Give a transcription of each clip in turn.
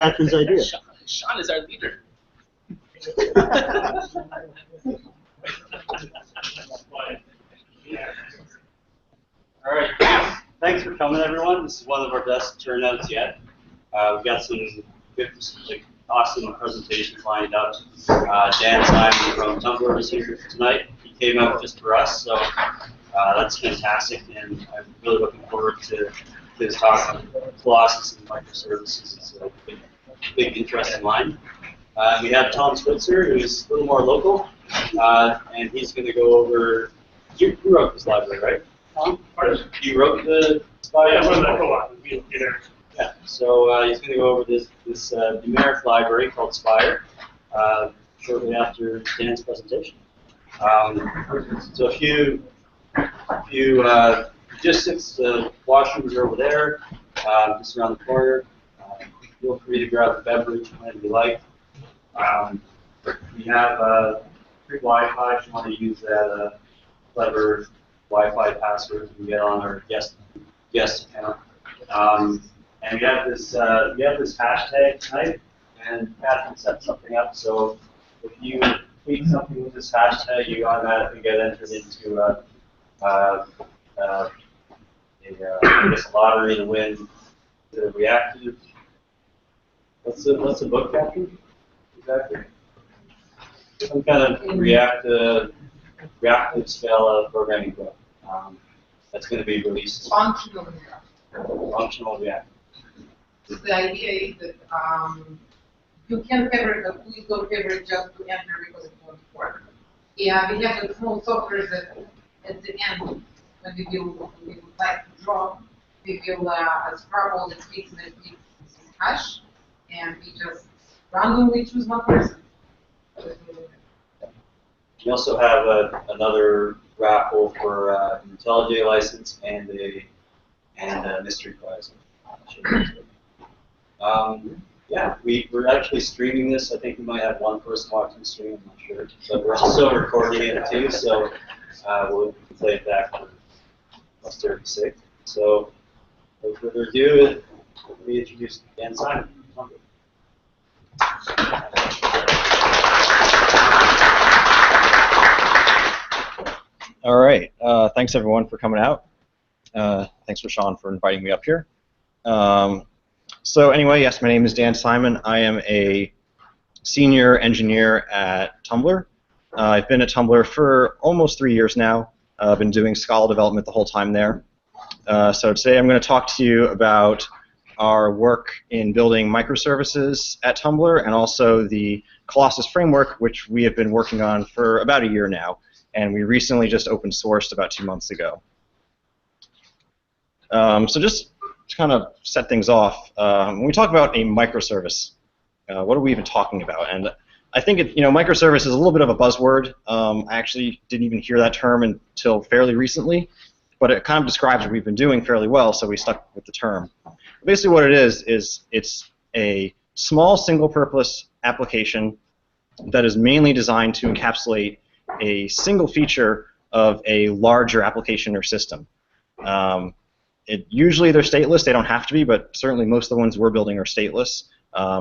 Captain's idea. Sean is our leader. All right. Thanks for coming, everyone. This is one of our best turnouts yet. We've got some good, awesome presentations lined up. Dan Simon from Tumblr is here tonight. He came out just for us, so that's fantastic, and I'm really looking forward to his talk on Colossus and microservices. It's a big interest in mine. We have Tom Switzer, who's a little more local, and he's going to go over. You wrote this library, right, Tom? Pardon? You wrote the Spire? Yeah, one of the co-authors. Yeah. So he's going to go over this numeric library called Spire shortly after Dan's presentation. So a few logistics. The washrooms are over there, just around the corner. Feel free to grab a beverage whenever you like. We have free Wi-Fi if you want to use that clever Wi-Fi password you can get on our guest account. And we have this hashtag tonight, and Pat can set something up. So if you tweet something with this hashtag, you automatically get entered into I guess a lottery to win the reactive. What's the book, Captain? Exactly. Some kind of reactive Scala programming book that's going to be released. Functional reactive. Functional reactive. So the idea is that you can have please don't have it just to enter because it won't work. Yeah, we have a small software that at the end, when we would like to draw, we will scrub all the tweets that need hash, and we just randomly choose one person. We also have another raffle for an IntelliJ license and a mystery prize. Yeah, we're actually streaming this. I think we might have one person watching the stream. I'm not sure, but we're also recording it too. So we'll play it back for posterity sake. So without further ado, let me introduce Dan Simon. All right. Thanks, everyone, for coming out. Thanks for Sean for inviting me up here. So anyway, yes, my name is Dan Simon. I am a senior engineer at Tumblr. I've been at Tumblr for almost 3 years now. I've been doing Scala development the whole time there. So today I'm going to talk to you about our work in building microservices at Tumblr and also the Colossus framework, which we have been working on for about a year now. And we recently just open sourced about 2 months ago. So just to kind of set things off, when we talk about a microservice, what are we even talking about? And I think microservice is a little bit of a buzzword. I actually didn't even hear that term until fairly recently, but it kind of describes what we've been doing fairly well, so we stuck with the term. Basically what it is it's a small single-purpose application that is mainly designed to encapsulate a single feature of a larger application or system. Usually they're stateless. They don't have to be, but certainly most of the ones we're building are stateless.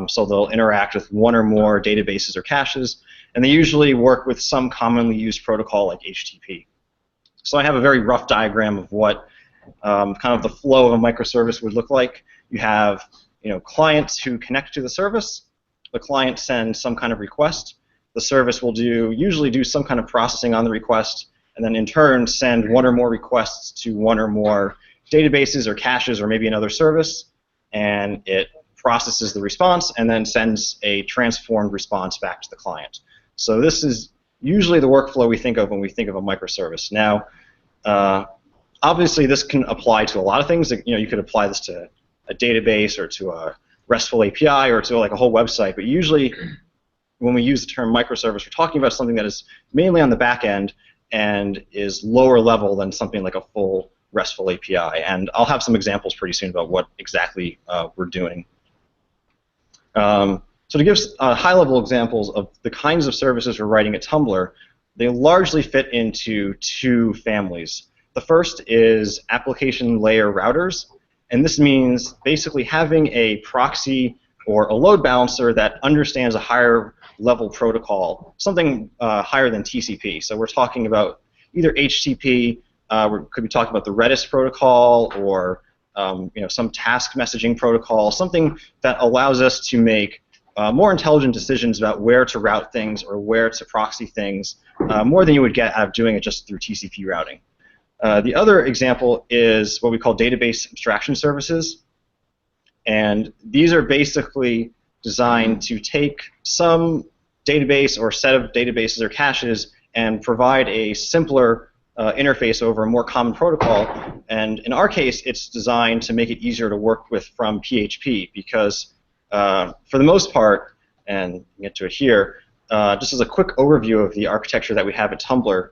So they'll interact with one or more databases or caches, and they usually work with some commonly used protocol like HTTP. So I have a very rough diagram of what kind of the flow of a microservice would look like. You have clients who connect to the service. The client sends some kind of request. The service will usually do some kind of processing on the request, and then in turn send one or more requests to one or more databases or caches or maybe another service, and it processes the response and then sends a transformed response back to the client. So this is usually the workflow we think of when we think of a microservice. Now, obviously this can apply to a lot of things. You could apply this to a database or to a RESTful API or to like a whole website, but usually when we use the term microservice, we're talking about something that is mainly on the back end and is lower level than something like a full RESTful API. And I'll have some examples pretty soon about what exactly we're doing. So to give high-level examples of the kinds of services we're writing at Tumblr, they largely fit into two families. The first is application layer routers, and this means basically having a proxy or a load balancer that understands a higher level protocol, something higher than TCP. So we're talking about either HTTP, we could be talking about the Redis protocol, or some task messaging protocol, something that allows us to make more intelligent decisions about where to route things or where to proxy things, more than you would get out of doing it just through TCP routing. The other example is what we call database abstraction services. And these are basically designed to take some database or set of databases or caches and provide a simpler interface over a more common protocol. And in our case, it's designed to make it easier to work with from PHP because for the most part, and we'll get to it here, just as a quick overview of the architecture that we have at Tumblr,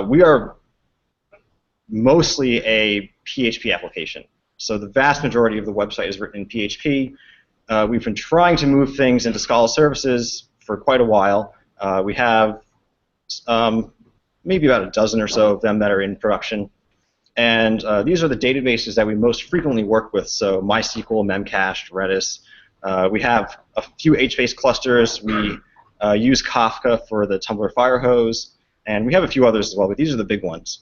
we are mostly a PHP application. So the vast majority of the website is written in PHP. We've been trying to move things into Scala services for quite a while. We have maybe about a dozen or so of them that are in production. And these are the databases that we most frequently work with, so MySQL, Memcached, Redis. We have a few HBase clusters. We use Kafka for the Tumblr Firehose, and we have a few others as well, but these are the big ones.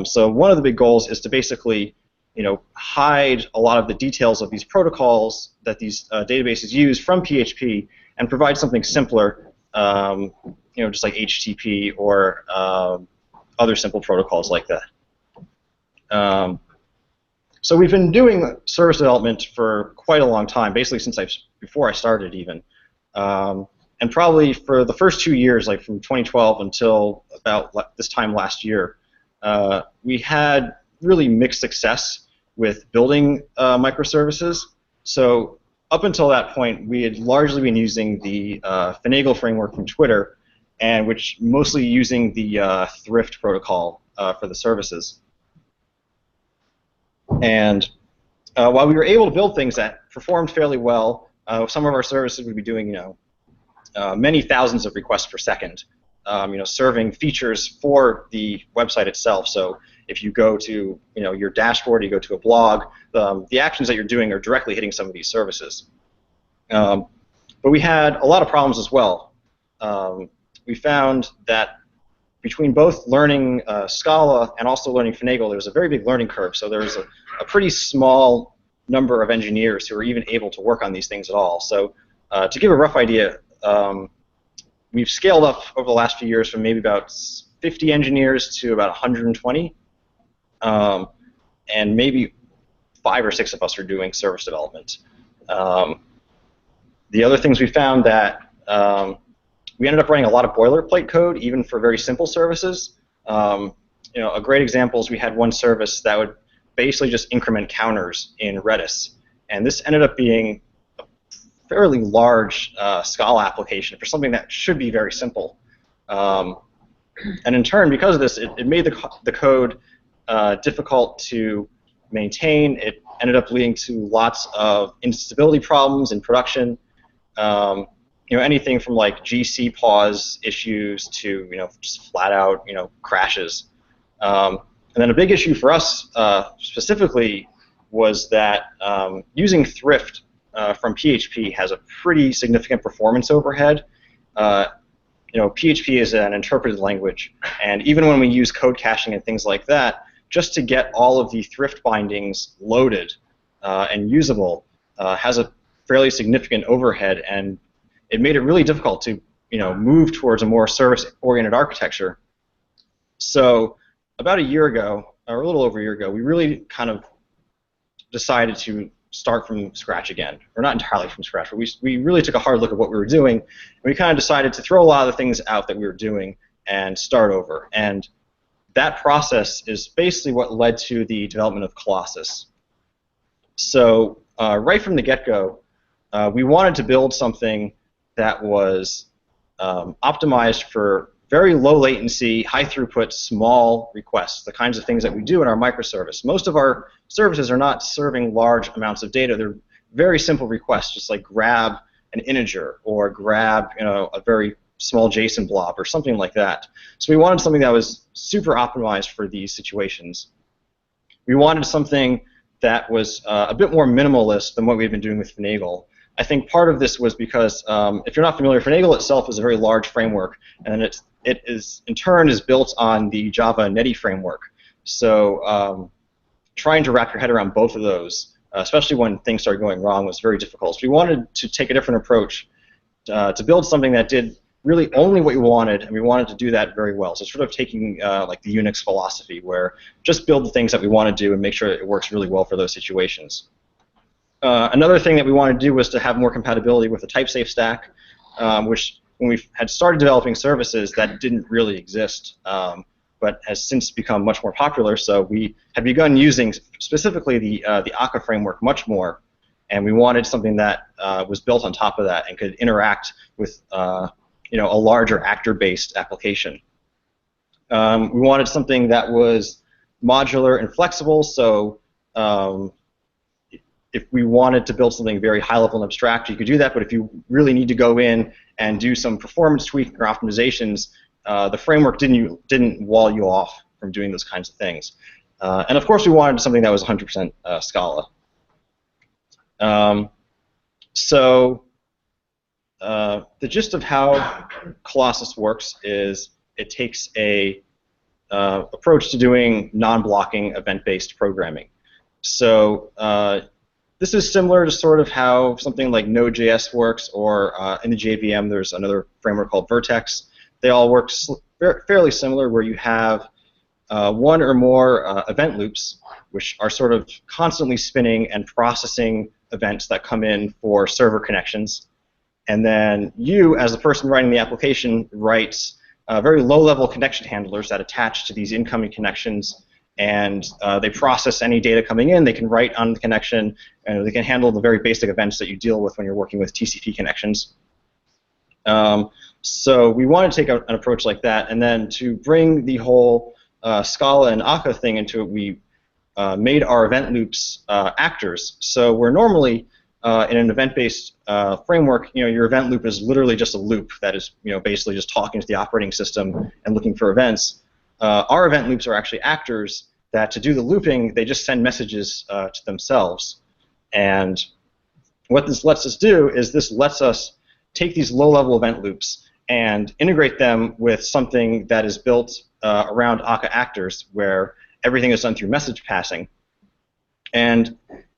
So one of the big goals is to basically hide a lot of the details of these protocols that these databases use from PHP and provide something simpler, just like HTTP or other simple protocols like that. So we've been doing service development for quite a long time, basically since before I started even. And probably for the first 2 years, like from 2012 until about this time last year, we had really mixed success with building microservices. So up until that point, we had largely been using the Finagle framework from Twitter, and which mostly using the Thrift protocol for the services. And while we were able to build things that performed fairly well, some of our services would be doing many thousands of requests per second, serving features for the website itself. So if you go to your dashboard, you go to a blog, the actions that you're doing are directly hitting some of these services. But we had a lot of problems as well. We found that between both learning Scala and also learning Finagle, there was a very big learning curve. So there was a pretty small number of engineers who were even able to work on these things at all. So to give a rough idea, we've scaled up over the last few years from maybe about 50 engineers to about 120. And maybe 5 or 6 of us are doing service development. The other things we found that we ended up writing a lot of boilerplate code, even for very simple services. A great example is we had one service that would basically just increment counters in Redis, and this ended up being a fairly large Scala application for something that should be very simple. And in turn, because of this, it made the code difficult to maintain. It ended up leading to lots of instability problems in production. Anything from like GC pause issues to just flat out crashes. And then a big issue for us specifically was that using Thrift from PHP has a pretty significant performance overhead. PHP is an interpreted language, and even when we use code caching and things like that, just to get all of the Thrift bindings loaded and usable has a fairly significant overhead, and it made it really difficult to move towards a more service-oriented architecture. So about a year ago, or a little over a year ago, we really kind of decided to start from scratch again, or not entirely from scratch, but we really took a hard look at what we were doing, and we kind of decided to throw a lot of the things out that we were doing and start over. And that process is basically what led to the development of Colossus. So right from the get-go, we wanted to build something that was optimized for very low latency, high throughput, small requests, the kinds of things that we do in our microservice. Most of our services are not serving large amounts of data. They're very simple requests, just like grab an integer or grab a very small JSON blob or something like that. So we wanted something that was super optimized for these situations. We wanted something that was a bit more minimalist than what we had been doing with Finagle. I think part of this was because if you're not familiar, Finagle itself is a very large framework, and it is in turn is built on the Java Netty framework. So trying to wrap your head around both of those, especially when things started going wrong, was very difficult. So we wanted to take a different approach to build something that did really only what you wanted, and we wanted to do that very well. So sort of taking like the Unix philosophy, where just build the things that we want to do and make sure it works really well for those situations. Another thing that we wanted to do was to have more compatibility with the Typesafe stack, which when we had started developing services, that didn't really exist, but has since become much more popular. So we had begun using specifically the Akka framework much more, and we wanted something that was built on top of that and could interact with a larger actor-based application. We wanted something that was modular and flexible, so if we wanted to build something very high-level and abstract, you could do that, but if you really need to go in and do some performance tweaking or optimizations, the framework didn't wall you off from doing those kinds of things. And of course, we wanted something that was 100% Scala. The gist of how Colossus works is it takes a approach to doing non-blocking event-based programming. So this is similar to sort of how something like Node.js works, or in the JVM there's another framework called Vertex. They all work fairly similar, where you have one or more event loops, which are sort of constantly spinning and processing events that come in for server connections. And then you, as the person writing the application, writes very low-level connection handlers that attach to these incoming connections, and they process any data coming in. They can write on the connection, and they can handle the very basic events that you deal with when you're working with TCP connections. So we want to take an approach like that, and then to bring the whole Scala and Akka thing into it, we made our event loops actors. So we're normally in an event-based framework, your event loop is literally just a loop that is, basically just talking to the operating system and looking for events. Our event loops are actually actors that, to do the looping, they just send messages to themselves. And what this lets us do is this lets us take these low-level event loops and integrate them with something that is built around Akka actors, where everything is done through message passing. And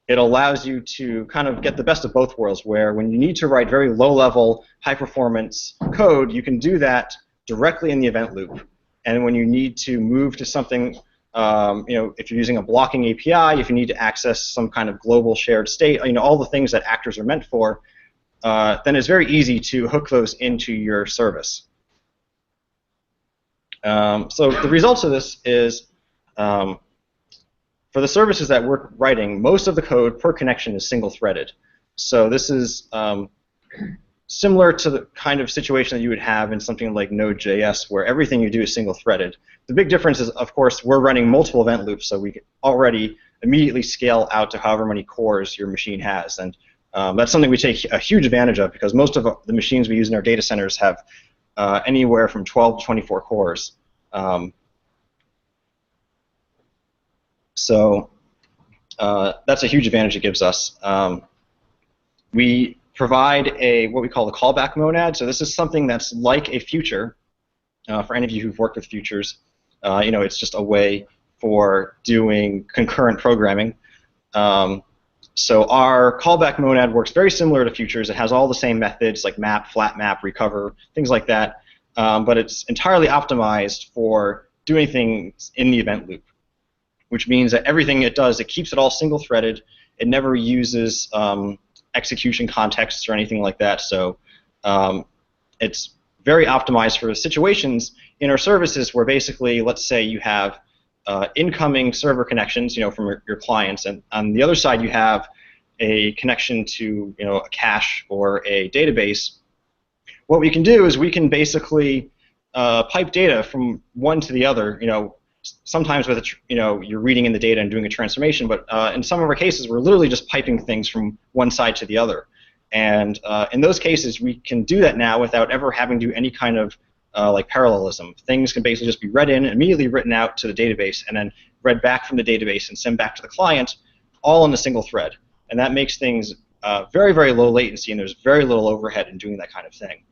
it allows you to kind of get the best of both worlds, where when you need to write very low-level, high-performance code, you can do that directly in the event loop. And when you need to move to something, if you're using a blocking API, if you need to access some kind of global shared state, all the things that actors are meant for, then it's very easy to hook those into your service. So the results of this is, for the services that we're writing, most of the code per connection is single-threaded. So this is similar to the kind of situation that you would have in something like Node.js, where everything you do is single-threaded. The big difference is, of course, we're running multiple event loops, so we can already immediately scale out to however many cores your machine has. And that's something we take a huge advantage of, because most of the machines we use in our data centers have anywhere from 12 to 24 cores. So that's a huge advantage it gives us. We provide what we call the callback monad. So this is something that's like a future. For any of you who've worked with futures, it's just a way for doing concurrent programming. So our callback monad works very similar to futures. It has all the same methods like map, flat map, recover, things like that. But it's entirely optimized for doing things in the event loop, which means that everything it does, it keeps it all single-threaded. It never uses execution contexts or anything like that. So it's very optimized for situations in our services where basically, let's say you have incoming server connections, from your clients, and on the other side you have a connection to, a cache or a database. What we can do is we can basically pipe data from one to the other, sometimes with you're reading in the data and doing a transformation, but in some of our cases we're literally just piping things from one side to the other. And in those cases we can do that now without ever having to do any kind of like parallelism. Things can basically just be read in, immediately written out to the database, and then read back from the database and sent back to the client, all in a single thread. And that makes things very, very low latency, and there's very little overhead in doing that kind of thing.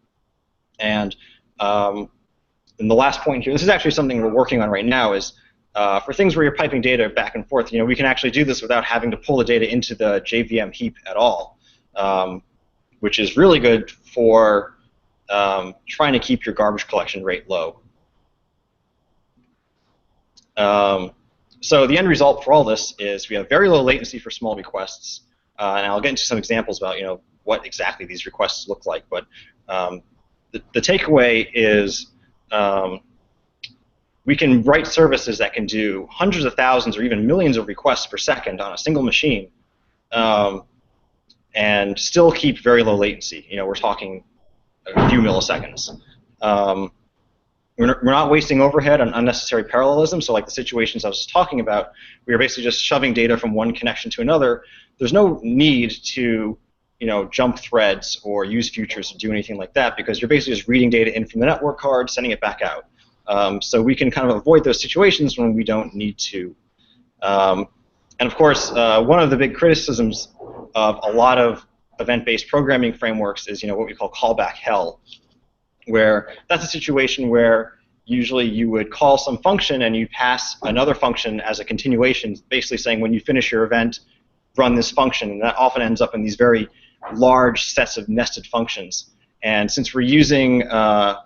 And the last point here, this is actually something we're working on right now, is for things where you're piping data back and forth, we can actually do this without having to pull the data into the JVM heap at all, which is really good for trying to keep your garbage collection rate low. So the end result for all this is we have very low latency for small requests, and I'll get into some examples about what exactly these requests look like. But the takeaway is we can write services that can do hundreds of thousands or even millions of requests per second on a single machine, and still keep very low latency. We're talking a few milliseconds. We're not wasting overhead on unnecessary parallelism. So like the situations I was just talking about, we are basically just shoving data from one connection to another. There's no need to jump threads or use futures to do anything like that, because you're basically just reading data in from the network card, sending it back out. So we can kind of avoid those situations when we don't need to. And of course, one of the big criticisms of a lot of event-based programming frameworks is what we call callback hell, where that's a situation where usually you would call some function and you pass another function as a continuation, basically saying when you finish your event, run this function, and that often ends up in these very large sets of nested functions. And since we're using the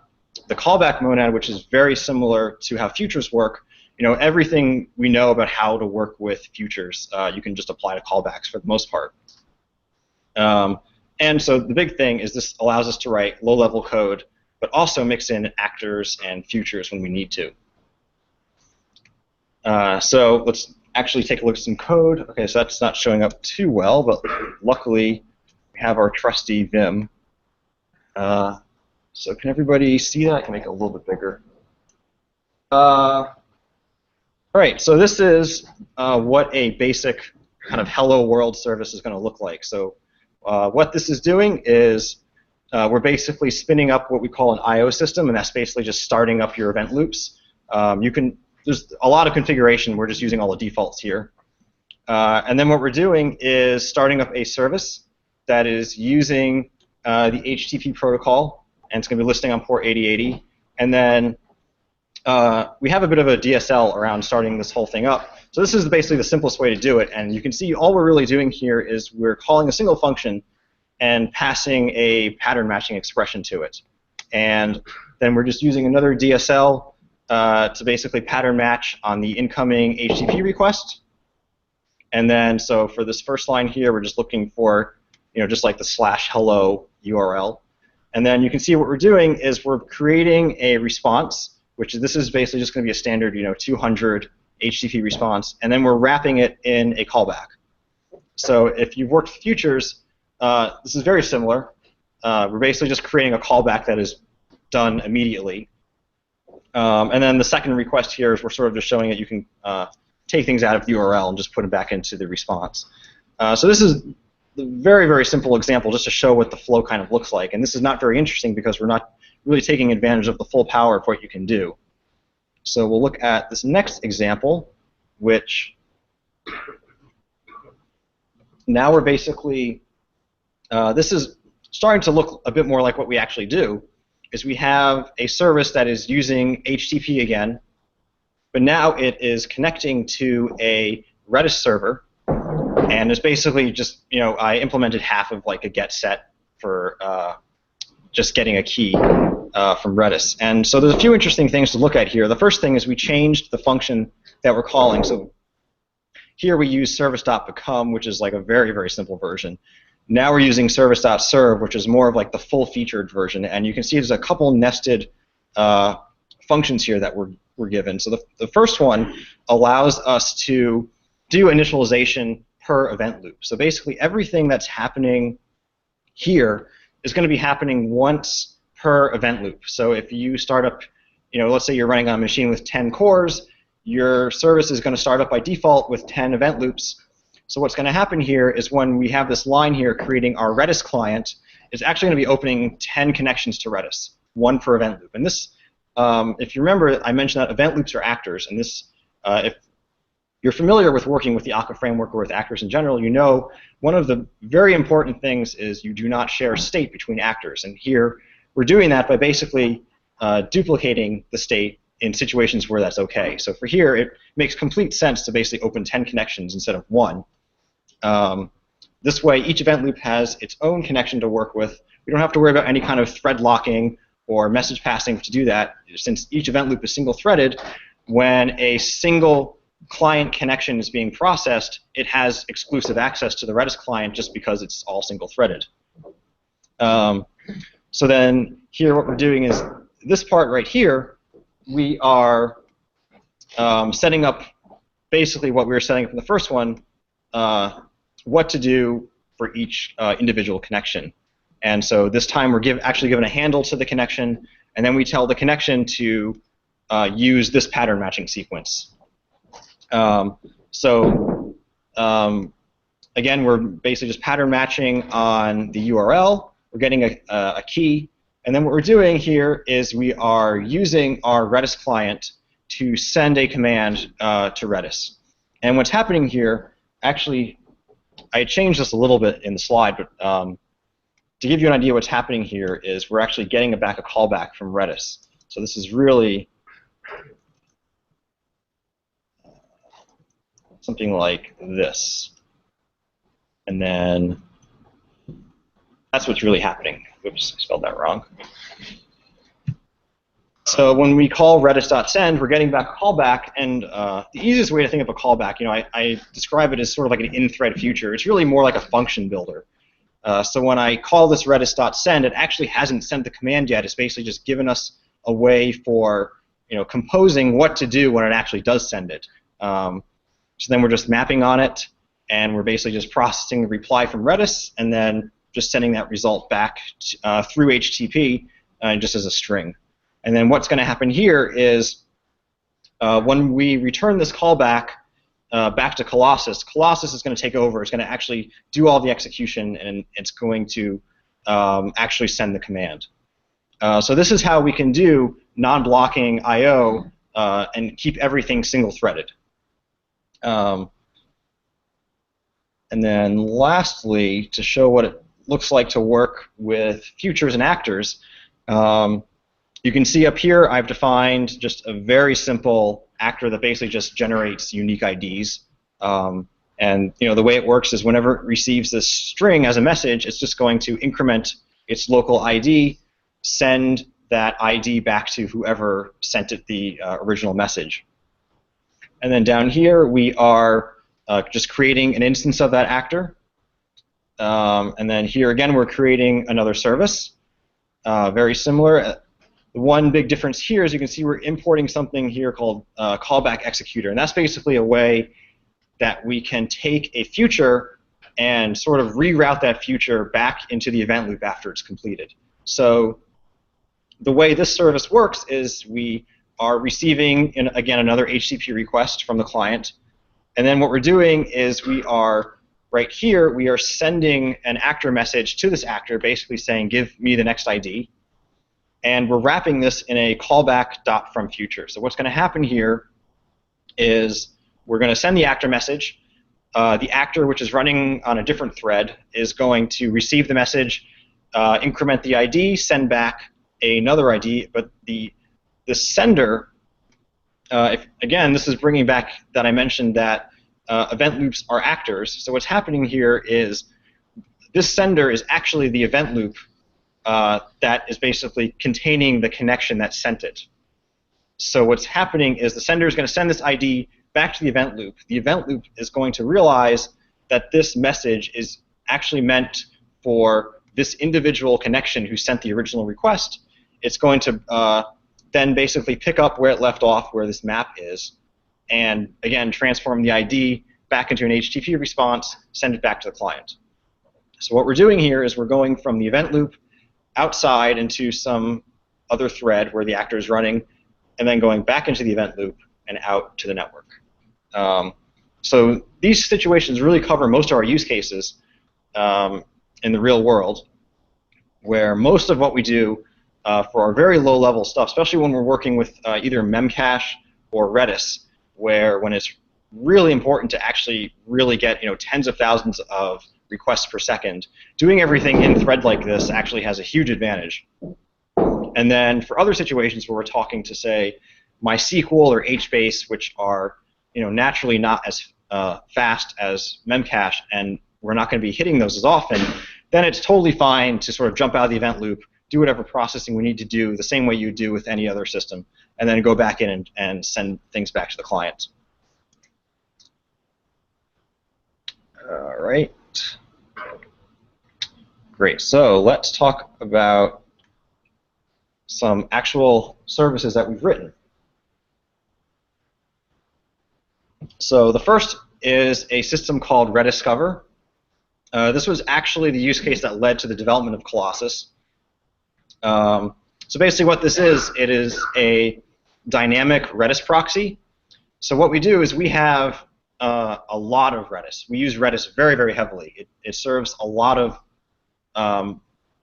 callback monad, which is very similar to how futures work, everything we know about how to work with futures, you can just apply to callbacks for the most part. And so the big thing is this allows us to write low-level code, but also mix in actors and futures when we need to. So let's actually take a look at some code. Okay, so that's not showing up too well, but luckily we have our trusty Vim. So can everybody see that? I can make it a little bit bigger. All right, so this is what a basic kind of hello world service is going to look like. So what this is doing is we're basically spinning up what we call an I/O system, and that's basically just starting up your event loops. There's a lot of configuration. We're just using all the defaults here. And then what we're doing is starting up a service that is using the HTTP protocol, and it's going to be listening on port 8080. And then we have a bit of a DSL around starting this whole thing up. So this is basically the simplest way to do it. And you can see all we're really doing here is we're calling a single function and passing a pattern matching expression to it. And then we're just using another DSL to basically pattern match on the incoming HTTP request. And then so for this first line here, we're just looking for just like the /hello URL. And then you can see what we're doing is we're creating a response, which this is basically just going to be a standard 200 HTTP response, and then we're wrapping it in a callback. So if you've worked with futures, this is very similar. We're basically just creating a callback that is done immediately. And then the second request here is we're sort of just showing that you can take things out of the URL and just put it back into the response. So this is a very, very simple example just to show what the flow kind of looks like. And this is not very interesting because we're not really taking advantage of the full power of what you can do. So we'll look at this next example, which now we're basically, this is starting to look a bit more like what we actually do, is we have a service that is using HTTP again, but now it is connecting to a Redis server, and it's basically just, I implemented half of like a get set for just getting a key from Redis. And so there's a few interesting things to look at here. The first thing is we changed the function that we're calling. So here we use service.become, which is like a very, very simple version. Now we're using service.serve, which is more of like the full-featured version. And you can see there's a couple nested functions here that we're given. So the first one allows us to do initialization per event loop. So basically everything that's happening here is going to be happening once per event loop. So if you start up, let's say you're running on a machine with 10 cores, your service is going to start up by default with 10 event loops. So what's going to happen here is when we have this line here creating our Redis client, it's actually going to be opening 10 connections to Redis, one per event loop. And this, if you remember, I mentioned that event loops are actors, and this, you're familiar with working with the Akka framework or with actors in general, you know one of the very important things is you do not share state between actors. And here we're doing that by basically duplicating the state in situations where that's okay. So for here, it makes complete sense to basically open 10 connections instead of 1. This way, each event loop has its own connection to work with. We don't have to worry about any kind of thread locking or message passing to do that. Since each event loop is single-threaded, when a single client connection is being processed, it has exclusive access to the Redis client just because it's all single-threaded. So then here what we're doing is this part right here, we are setting up basically what we were setting up in the first one, what to do for each individual connection. And so this time we're actually given a handle to the connection, and then we tell the connection to use this pattern matching sequence. Again, we're basically just pattern matching on the URL. We're getting a key. And then what we're doing here is we are using our Redis client to send a command to Redis. And what's happening here, actually, I changed this a little bit in the slide, but to give you an idea what's happening here is we're actually getting back a callback from Redis. So this is really something like this. And then that's what's really happening. Oops, I spelled that wrong. So when we call redis.send, we're getting back a callback, and the easiest way to think of a callback, I describe it as sort of like an in-thread future. It's really more like a function builder. So when I call this redis.send, it actually hasn't sent the command yet. It's basically just given us a way for composing what to do when it actually does send it. So then we're just mapping on it, and we're basically just processing the reply from Redis, and then just sending that result back through HTTP just as a string. And then what's going to happen here is when we return this callback back to Colossus, Colossus is going to take over. It's going to actually do all the execution, and it's going to actually send the command. So this is how we can do non-blocking I/O and keep everything single-threaded. And then lastly, to show what it looks like to work with futures and actors, you can see up here I've defined just a very simple actor that basically just generates unique IDs. And the way it works is whenever it receives this string as a message, it's just going to increment its local ID, send that ID back to whoever sent it the original message. And then down here we are just creating an instance of that actor. And then here again we're creating another service. Very similar. The one big difference here is you can see we're importing something here called callback executor, and that's basically a way that we can take a future and sort of reroute that future back into the event loop after it's completed. So the way this service works is we are receiving, again, another HTTP request from the client, and then what we're doing is we are right here, we are sending an actor message to this actor, basically saying, give me the next ID. And we're wrapping this in a callback.fromFuture. So what's going to happen here is we're going to send the actor message. The actor, which is running on a different thread, is going to receive the message, increment the ID, send back another ID. But the sender, again, this is bringing back that I mentioned that event loops are actors. So what's happening here is this sender is actually the event loop that is basically containing the connection that sent it. So what's happening is the sender is going to send this ID back to the event loop. The event loop is going to realize that this message is actually meant for this individual connection who sent the original request. It's going to then basically pick up where it left off, where this map is, and again transform the ID back into an HTTP response, send it back to the client. So what we're doing here is we're going from the event loop outside into some other thread where the actor is running, and then going back into the event loop and out to the network. So these situations really cover most of our use cases in the real world, where most of what we do for our very low-level stuff, especially when we're working with either Memcache or Redis, where when it's really important to actually really get tens of thousands of requests per second. Doing everything in thread like this actually has a huge advantage. And then for other situations where we're talking to, say, MySQL or HBase, which are naturally not as fast as Memcache, and we're not going to be hitting those as often, then it's totally fine to sort of jump out of the event loop, do whatever processing we need to do the same way you do with any other system, and then go back in and send things back to the client. All right. Great. So let's talk about some actual services that we've written. So the first is a system called Rediscover. This was actually the use case that led to the development of Colossus. So basically what this is, it is a dynamic Redis proxy. So what we do is we have a lot of Redis. We use Redis very, very heavily. It serves a lot of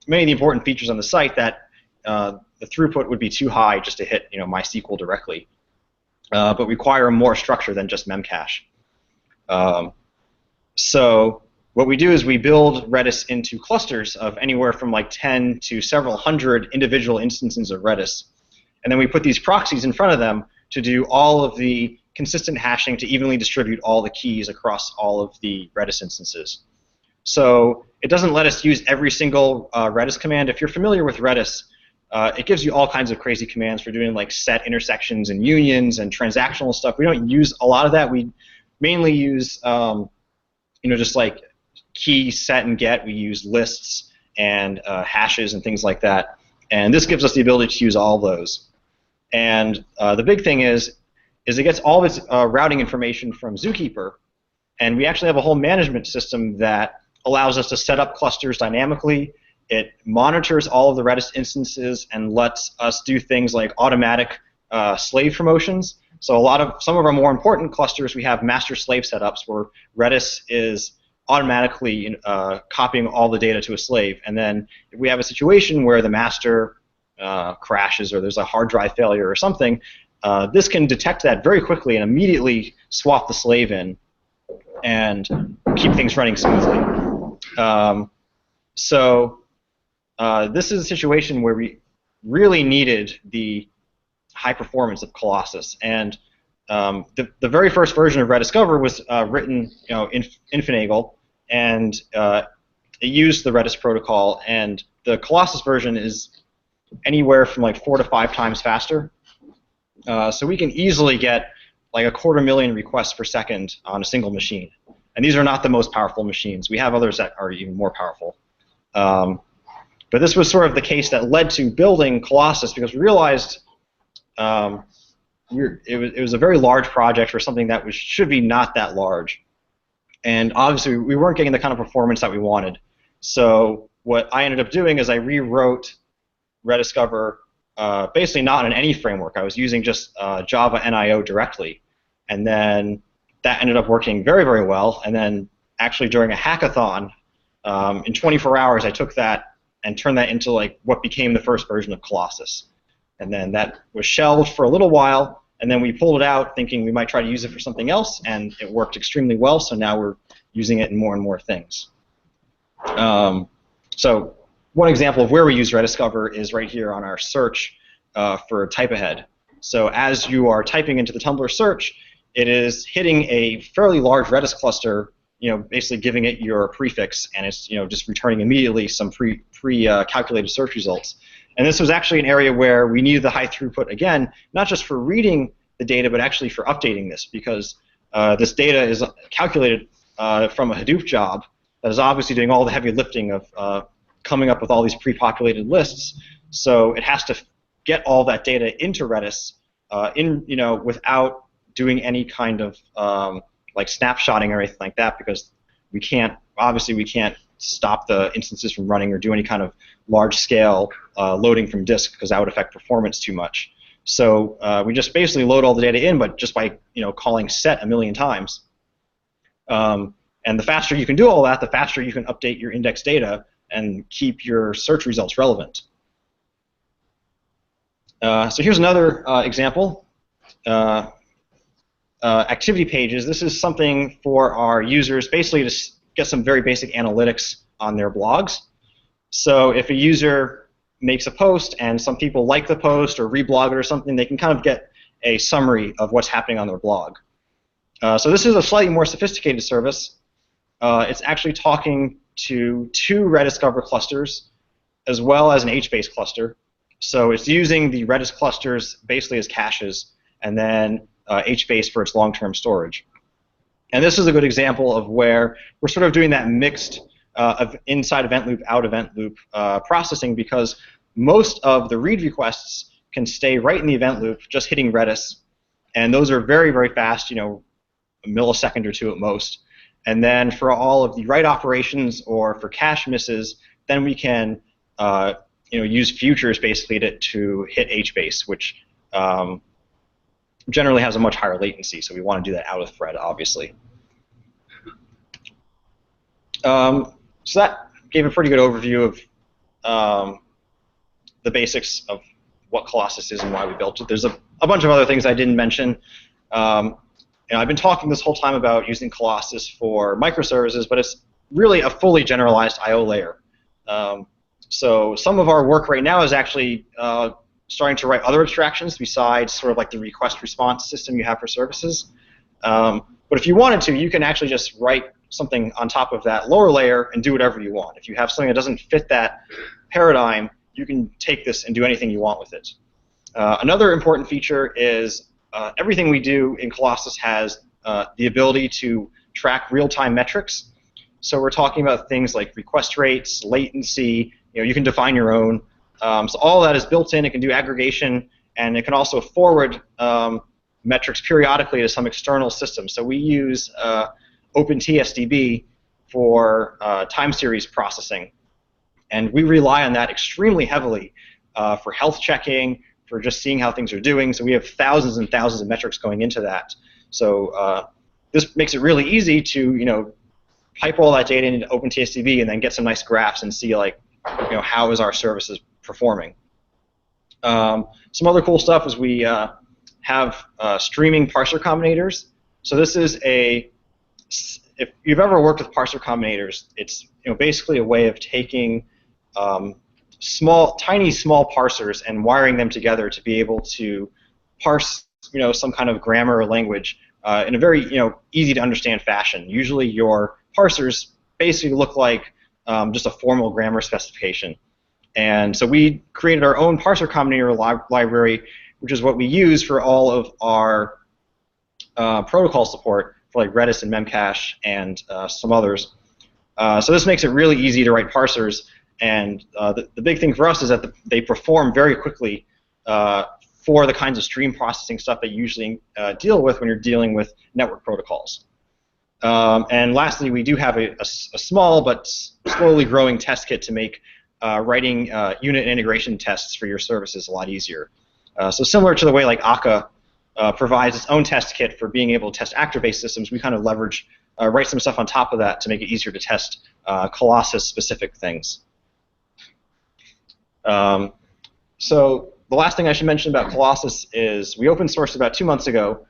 many of the important features on the site that the throughput would be too high just to hit MySQL directly, but require more structure than just Memcache. So what we do is we build Redis into clusters of anywhere from like 10 to several hundred individual instances of Redis, and then we put these proxies in front of them to do all of the consistent hashing to evenly distribute all the keys across all of the Redis instances. So it doesn't let us use every single Redis command. If you're familiar with Redis, it gives you all kinds of crazy commands for doing like set intersections and unions and transactional stuff. We don't use a lot of that. We mainly use just like key set and get. We use lists and hashes and things like that. And this gives us the ability to use all those. And the big thing is it gets all of its routing information from Zookeeper, and we actually have a whole management system that allows us to set up clusters dynamically. It monitors all of the Redis instances and lets us do things like automatic slave promotions. So some of our more important clusters, we have master-slave setups where Redis is automatically copying all the data to a slave. And then if we have a situation where the master crashes or there's a hard drive failure or something, this can detect that very quickly and immediately swap the slave in and keep things running smoothly. This is a situation where we really needed the high performance of Colossus, and the very first version of Rediscover was written in Finagle, and it used the Redis protocol, and the Colossus version is anywhere from like 4 to 5 times faster. So we can easily get like 250,000 requests per second on a single machine. And these are not the most powerful machines. We have others that are even more powerful. But this was sort of the case that led to building Colossus, because we realized it was a very large project for something that should be not that large. And obviously we weren't getting the kind of performance that we wanted. So what I ended up doing is I rewrote Rediscover basically not in any framework. I was using just Java NIO directly. And then that ended up working very, very well. And then actually during a hackathon, in 24 hours, I took that and turned that into like what became the first version of Colossus. And then that was shelved for a little while, and then we pulled it out thinking we might try to use it for something else, and it worked extremely well, so now we're using it in more and more things. So one example of where we use Rediscover is right here on our search for type ahead. So as you are typing into the Tumblr search, it is hitting a fairly large Redis cluster, basically giving it your prefix, and it's just returning immediately some pre-calculated search results. And this was actually an area where we needed the high throughput, again, not just for reading the data, but actually for updating this, because this data is calculated from a Hadoop job that is obviously doing all the heavy lifting of coming up with all these pre-populated lists. So it has to get all that data into Redis without doing any kind of like snapshotting or anything like that, because we can't stop the instances from running or do any kind of large-scale loading from disk, because that would affect performance too much. So we just basically load all the data in, but just by calling set 1,000,000 times. And the faster you can do all that, the faster you can update your index data and keep your search results relevant. So here's another example. activity pages. This is something for our users, basically to get some very basic analytics on their blogs. So if a user makes a post and some people like the post or reblog it or something, they can kind of get a summary of what's happening on their blog. So this is a slightly more sophisticated service. It's actually talking to 2 Redis Discover clusters as well as an HBase cluster. So it's using the Redis clusters basically as caches and then HBase for its long-term storage. And this is a good example of where we're sort of doing that mixed of inside event loop, out event loop processing, because most of the read requests can stay right in the event loop, just hitting Redis, and those are very, very fast, a millisecond or 2 at most. And then for all of the write operations or for cache misses, then we can use futures basically to hit HBase, which generally has a much higher latency, so we want to do that out of thread, obviously. So that gave a pretty good overview of the basics of what Colossus is and why we built it. There's a bunch of other things I didn't mention. I've been talking this whole time about using Colossus for microservices, but it's really a fully generalized I/O layer. So some of our work right now is actually starting to write other abstractions besides sort of like the request response system you have for services. But if you wanted to, you can actually just write something on top of that lower layer and do whatever you want. If you have something that doesn't fit that paradigm, you can take this and do anything you want with it. Another important feature is everything we do in Colossus has the ability to track real-time metrics. So we're talking about things like request rates, latency. You can define your own. So all that is built in. It can do aggregation, and it can also forward metrics periodically to some external system. So we use OpenTSDB for time series processing, and we rely on that extremely heavily for health checking, for just seeing how things are doing. So we have thousands and thousands of metrics going into that. So this makes it really easy to pipe all that data into OpenTSDB and then get some nice graphs and see like how is our services performing. Some other cool stuff is we have streaming parser combinators. So this is if you've ever worked with parser combinators, it's basically a way of taking tiny small parsers and wiring them together to be able to parse some kind of grammar or language in a very easy to understand fashion. Usually your parsers basically look like just a formal grammar specification. And so we created our own parser combinator library, which is what we use for all of our protocol support for like Redis and Memcache and some others. So this makes it really easy to write parsers, and the big thing for us is that they perform very quickly for the kinds of stream processing stuff that you usually deal with when you're dealing with network protocols. And lastly, we do have a small but slowly growing test kit to make writing unit integration tests for your services a lot easier. So similar to the way like Akka provides its own test kit for being able to test actor-based systems, we kind of leverage, write some stuff on top of that to make it easier to test Colossus-specific things. So the last thing I should mention about Colossus is we open sourced about 2 months ago,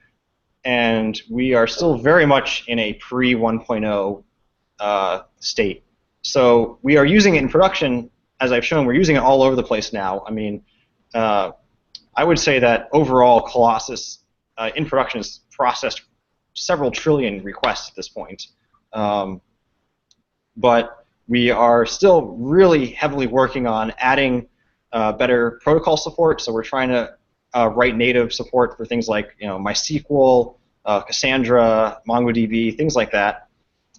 and we are still very much in a pre-1.0 state. So we are using it in production, as I've shown. We're using it all over the place now. I mean, I would say that overall Colossus in production has processed several trillion requests at this point. But we are still really heavily working on adding better protocol support. So we're trying to write native support for things like MySQL, Cassandra, MongoDB, things like that.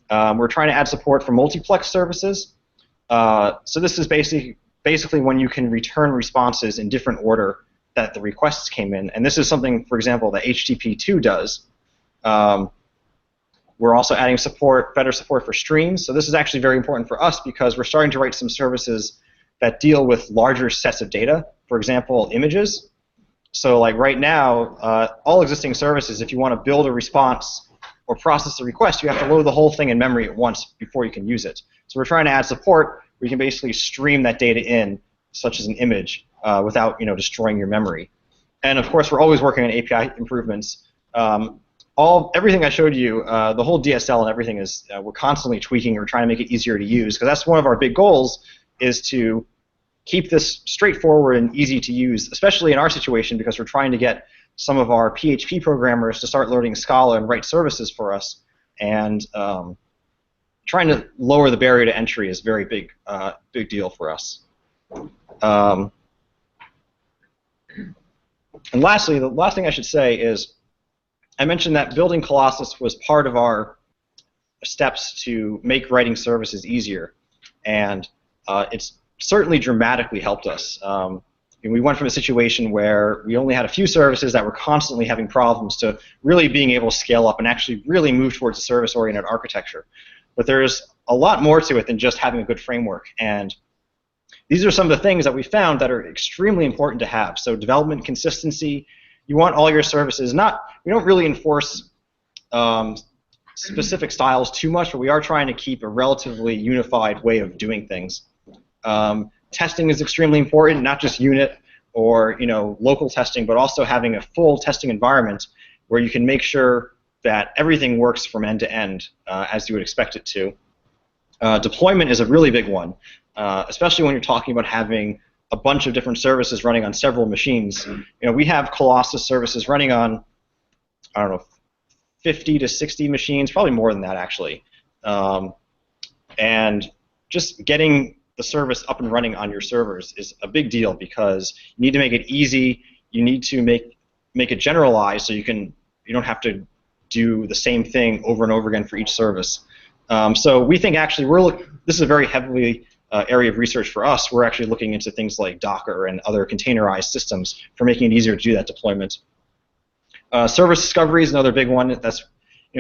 We're trying to add support for multiplex services. So this is basically when you can return responses in different order that the requests came in. And this is something, for example, that HTTP2 does. We're also adding better support for streams. So this is actually very important for us because we're starting to write some services that deal with larger sets of data. For example, images. So like right now, all existing services, if you want to build a response or process a request, you have to load the whole thing in memory at once before you can use it. So we're trying to add support where you can basically stream that data in, such as an image, without destroying your memory. And of course, we're always working on API improvements. everything I showed you, the whole DSL and everything is we're constantly tweaking or trying to make it easier to use, because that's one of our big goals, is to keep this straightforward and easy to use, especially in our situation, because we're trying to get some of our PHP programmers to start learning Scala and write services for us, and trying to lower the barrier to entry is a very big deal for us. And lastly, the last thing I should say is, I mentioned that building Colossus was part of our steps to make writing services easier, and it's certainly dramatically helped us. We went from a situation where we only had a few services that were constantly having problems to really being able to scale up and actually really move towards a service-oriented architecture. But there's a lot more to it than just having a good framework, and these are some of the things that we found that are extremely important to have. So development consistency. You want all your services we don't really enforce specific styles too much, but we are trying to keep a relatively unified way of doing things. Testing is extremely important, not just unit or local testing, but also having a full testing environment where you can make sure that everything works from end to end as you would expect it to. Deployment is a really big one, especially when you're talking about having a bunch of different services running on several machines. We have Colossus services running on, I don't know, 50 to 60 machines, probably more than that actually. And just getting the service up and running on your servers is a big deal, because you need to make it easy. You need to make it generalized so you don't have to do the same thing over and over again for each service. So we think actually this is a very heavily area of research for us. We're actually looking into things like Docker and other containerized systems for making it easier to do that deployment. Service discovery is another big one. That's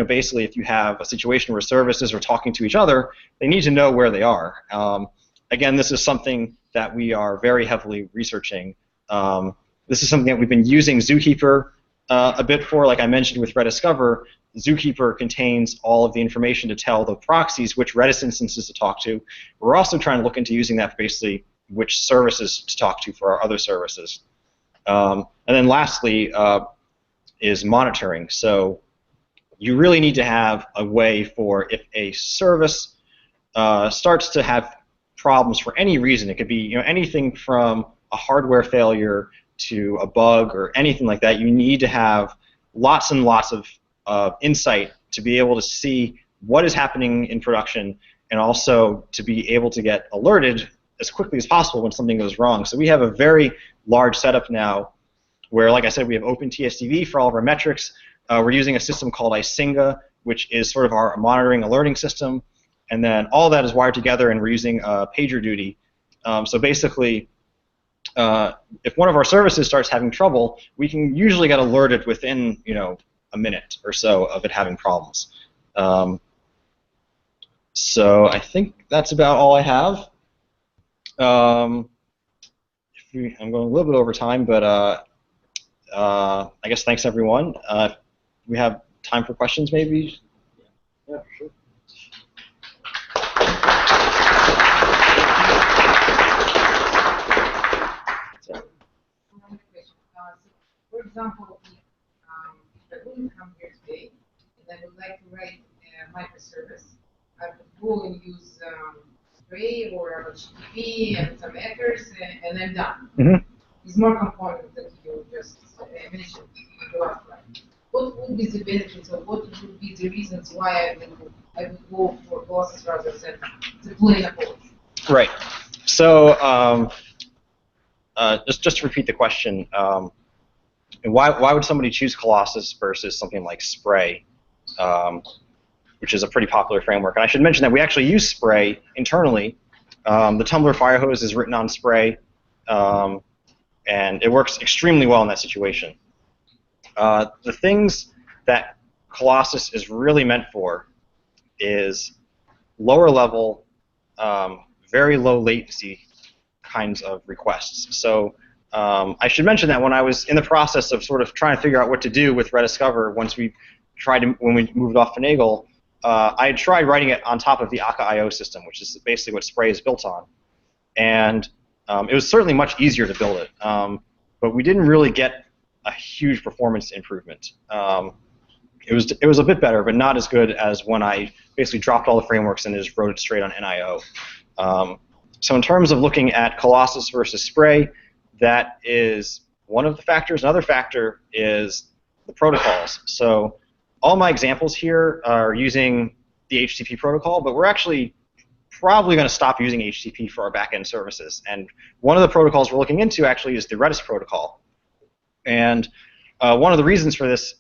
basically if you have a situation where services are talking to each other, they need to know where they are. Again, this is something that we are very heavily researching. This is something that we've been using Zookeeper a bit for. Like I mentioned with Rediscover, Zookeeper contains all of the information to tell the proxies which Redis instances to talk to. We're also trying to look into using that for basically which services to talk to for our other services. And then lastly is monitoring. So you really need to have a way for if a service starts to have problems for any reason. It could be anything from a hardware failure to a bug or anything like that. You need to have lots and lots of insight to be able to see what is happening in production, and also to be able to get alerted as quickly as possible when something goes wrong. So we have a very large setup now where, like I said, we have OpenTSDV for all of our metrics. We're using a system called Isinga, which is sort of our monitoring alerting system. And then all that is wired together, and we're using PagerDuty. So basically, if one of our services starts having trouble, we can usually get alerted within a minute or so of it having problems. So I think that's about all I have. I'm going a little bit over time, but I guess thanks everyone. We have time for questions, maybe. Yeah, for sure. For example, if I wouldn't come here today and I would like to write a microservice, I would go and use Spray or HTTP and some headers, and I'm done. Mm-hmm. It's more components that you just mentioned in the last slide. What would be the benefits, or what would be the reasons why I would go for Colossus rather than the plain approach? Right. So just to repeat the question, why would somebody choose Colossus versus something like Spray, which is a pretty popular framework? And I should mention that we actually use Spray internally. The Tumblr firehose is written on Spray, and it works extremely well in that situation. The things that Colossus is really meant for is lower level, very low latency kinds of requests. So I should mention that when I was in the process of sort of trying to figure out what to do with Rediscover when we moved off Finagle, I had tried writing it on top of the Akka.io system, which is basically what Spray is built on. And it was certainly much easier to build it, but we didn't really get a huge performance improvement. it was a bit better, but not as good as when I basically dropped all the frameworks and just wrote it straight on NIO. So in terms of looking at Colossus versus Spray, that is one of the factors. Another factor is the protocols. So all my examples here are using the HTTP protocol, but we're actually probably going to stop using HTTP for our backend services. And one of the protocols we're looking into actually is the Redis protocol. And one of the reasons for this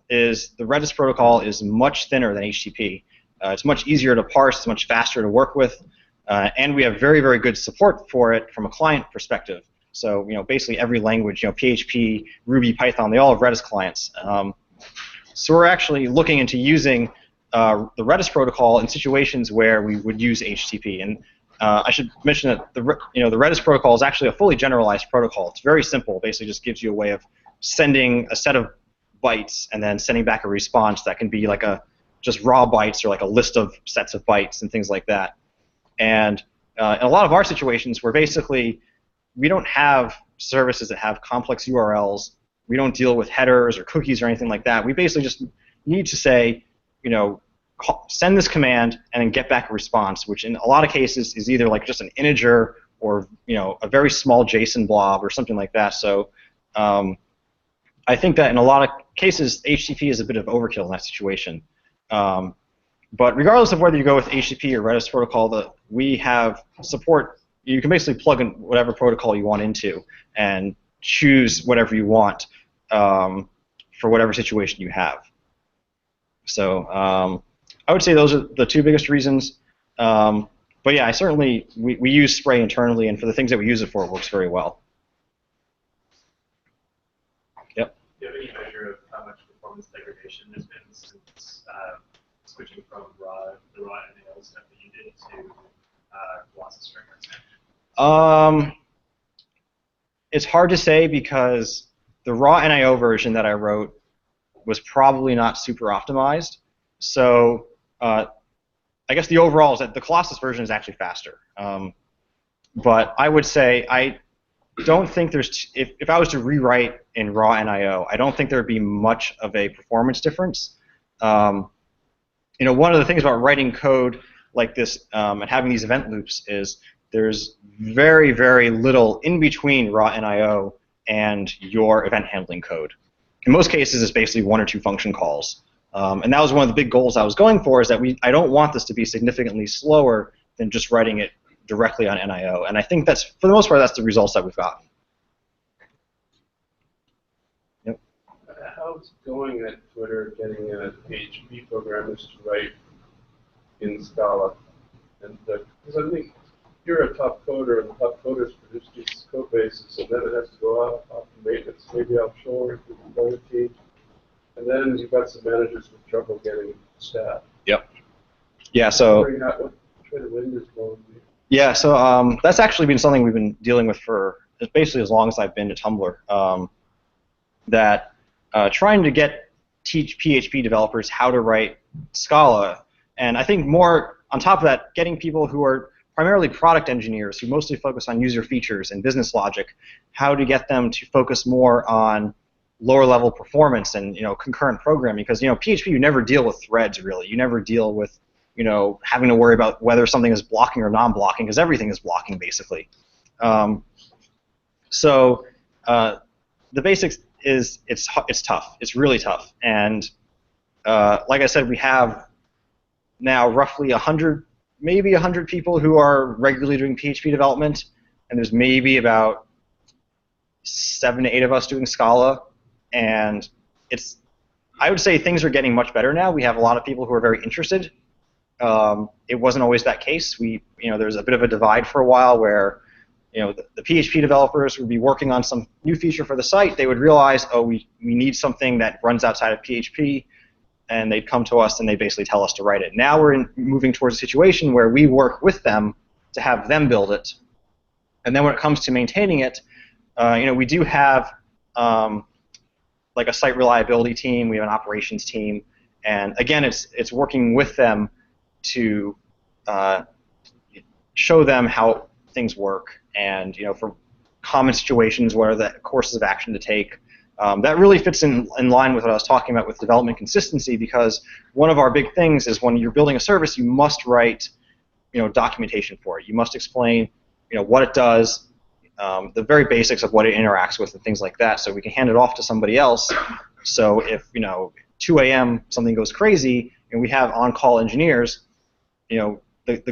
is the Redis protocol is much thinner than HTTP. It's much easier to parse, it's much faster to work with, and we have very, very good support for it from a client perspective. So, basically every language, PHP, Ruby, Python, they all have Redis clients. So we're actually looking into using the Redis protocol in situations where we would use HTTP. And I should mention that the Redis protocol is actually a fully generalized protocol. It's very simple. Basically, just gives you a way of sending a set of bytes and then sending back a response that can be like just raw bytes or like a list of sets of bytes and things like that. And in a lot of our situations, we don't have services that have complex URLs. We don't deal with headers or cookies or anything like that. We basically just need to say, send this command and then get back a response, which in a lot of cases is either like just an integer or a very small JSON blob or something like that. So I think that in a lot of cases, HTTP is a bit of overkill in that situation. But regardless of whether you go with HTTP or Redis protocol, we have support. You can basically plug in whatever protocol you want into and choose whatever you want for whatever situation you have. So I would say those are the two biggest reasons. But yeah, we use Spray internally, and for the things that we use it for, it works very well. Yep. Do you have any measure of how much performance degradation there's been since switching from the raw NAO stuff that you did to Colossus framework? It's hard to say because the raw NIO version that I wrote was probably not super optimized. So I guess the overall is that the Colossus version is actually faster. But I would say I don't think there's, if I was to rewrite in raw NIO, I don't think there would be much of a performance difference. One of the things about writing code like this and having these event loops is there's very, very little in between raw NIO and your event handling code. In most cases, it's basically one or two function calls. And that was one of the big goals I was going for, is that I don't want this to be significantly slower than just writing it directly on NIO. And I think that's, for the most part, that's the results that we've gotten. Yep. How's it going at Twitter getting PHP programmers to write in Scala? And because I think you're a top coder, and the top coders produce these code bases, and then it has to go out off the maintenance, maybe offshore to the other team. And then you've got some managers with trouble getting staff. Yep. Yeah. So. What the wind is blowing. Yeah. So that's actually been something we've been dealing with for basically as long as I've been to Tumblr. That trying to teach PHP developers how to write Scala, and I think more on top of that, getting people who are primarily product engineers who mostly focus on user features and business logic, how to get them to focus more on lower level performance and concurrent programming, because PHP, you never deal with threads really. You never deal with having to worry about whether something is blocking or non-blocking, because everything is blocking basically. So the basics is it's tough. It's really tough, and like I said, we have now roughly 100, maybe 100 people who are regularly doing PHP development, and there's maybe about 7 to 8 of us doing Scala, and I would say things are getting much better now. We have a lot of people who are very interested. It wasn't always that case. There's a bit of a divide for a while where the PHP developers would be working on some new feature for the site. They would realize, oh, we need something that runs outside of PHP, and they'd come to us and they basically tell us to write it. Now we're moving towards a situation where we work with them to have them build it, and then when it comes to maintaining it, we do have like a site reliability team. We have an operations team, and again, it's working with them to show them how things work, and for common situations, what are the courses of action to take, That really fits in line with what I was talking about with development consistency, because one of our big things is when you're building a service, you must write documentation for it. You must explain what it does, the very basics of what it interacts with and things like that, so we can hand it off to somebody else. So if 2 a.m. something goes crazy and we have on-call engineers, the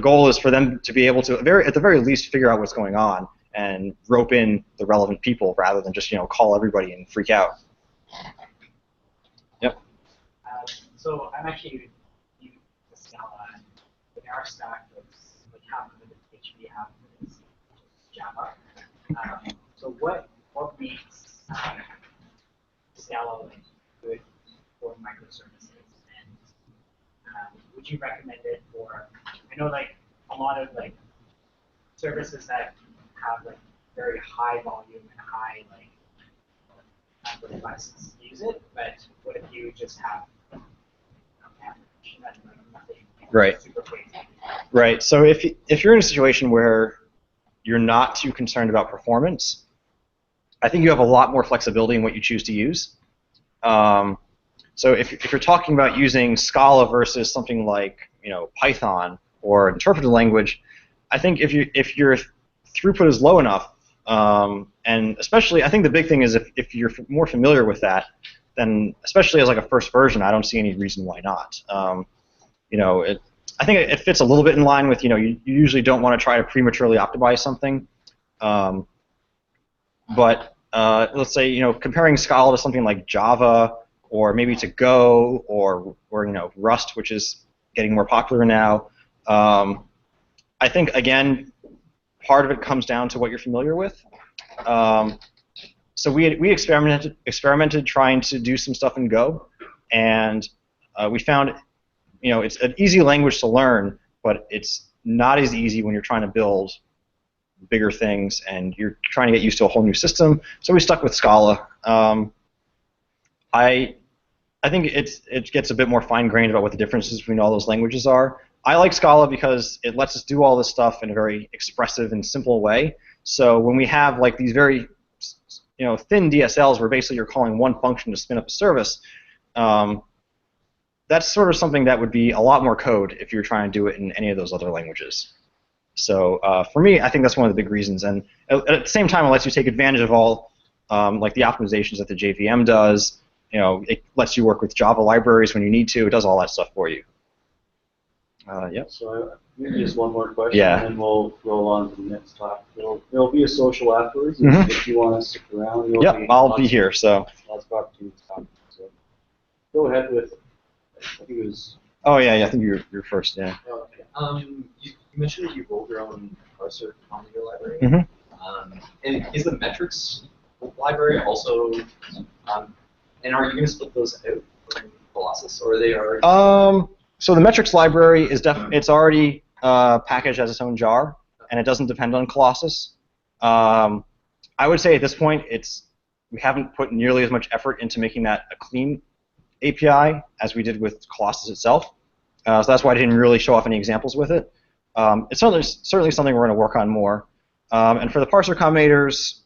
goal is for them to be able to, at the very least, figure out what's going on and rope in the relevant people rather than just call everybody and freak out. Yep. So I'm actually using the Scala, and in our stack, like half of it is PHP, half of it is Java. So what makes Scala good for microservices? And would you recommend it for? I know a lot of services that have very high volume and high requests use it, but what if you just have nothing right. super crazy? Right. So if you're in a situation where you're not too concerned about performance, I think you have a lot more flexibility in what you choose to use. So if you're talking about using Scala versus something like Python or an interpreted language, I think if your throughput is low enough, and especially I think the big thing is if you're more familiar with that, then especially as a first version, I don't see any reason why not. I think it fits a little bit in line with you usually don't want to try to prematurely optimize something, but let's say comparing Scala to something like Java or maybe to Go or Rust, which is getting more popular now. I think again, part of it comes down to what you're familiar with. So we experimented trying to do some stuff in Go, and we found it's an easy language to learn, but it's not as easy when you're trying to build bigger things and you're trying to get used to a whole new system. So we stuck with Scala. I think it gets a bit more fine-grained about what the differences between all those languages are. I like Scala because it lets us do all this stuff in a very expressive and simple way. So when we have these very thin DSLs where basically you're calling one function to spin up a service, that's sort of something that would be a lot more code if you're trying to do it in any of those other languages. So for me, I think that's one of the big reasons. And at the same time, it lets you take advantage of all the optimizations that the JVM does. It lets you work with Java libraries when you need to. It does all that stuff for you. Yep. So maybe just one more question, Yeah. and then we'll roll on to the next talk. There'll be a social afterwards. Mm-hmm. If you want to stick around, Yep, I'll be here. So. Lots of opportunities to talk. So go ahead with. I think it was. Oh yeah, I think you're first. Yeah. Okay. You mentioned that you wrote your own parser compiler library. Mm-hmm. And is the metrics library also? And are you going to split those out from Colossus, or are they already? So the metrics library is it's already packaged as its own jar, and it doesn't depend on Colossus. I would say at this point we haven't put nearly as much effort into making that a clean API as we did with Colossus itself. So that's why I didn't really show off any examples with it. It's certainly something we're going to work on more. And for the parser combinators,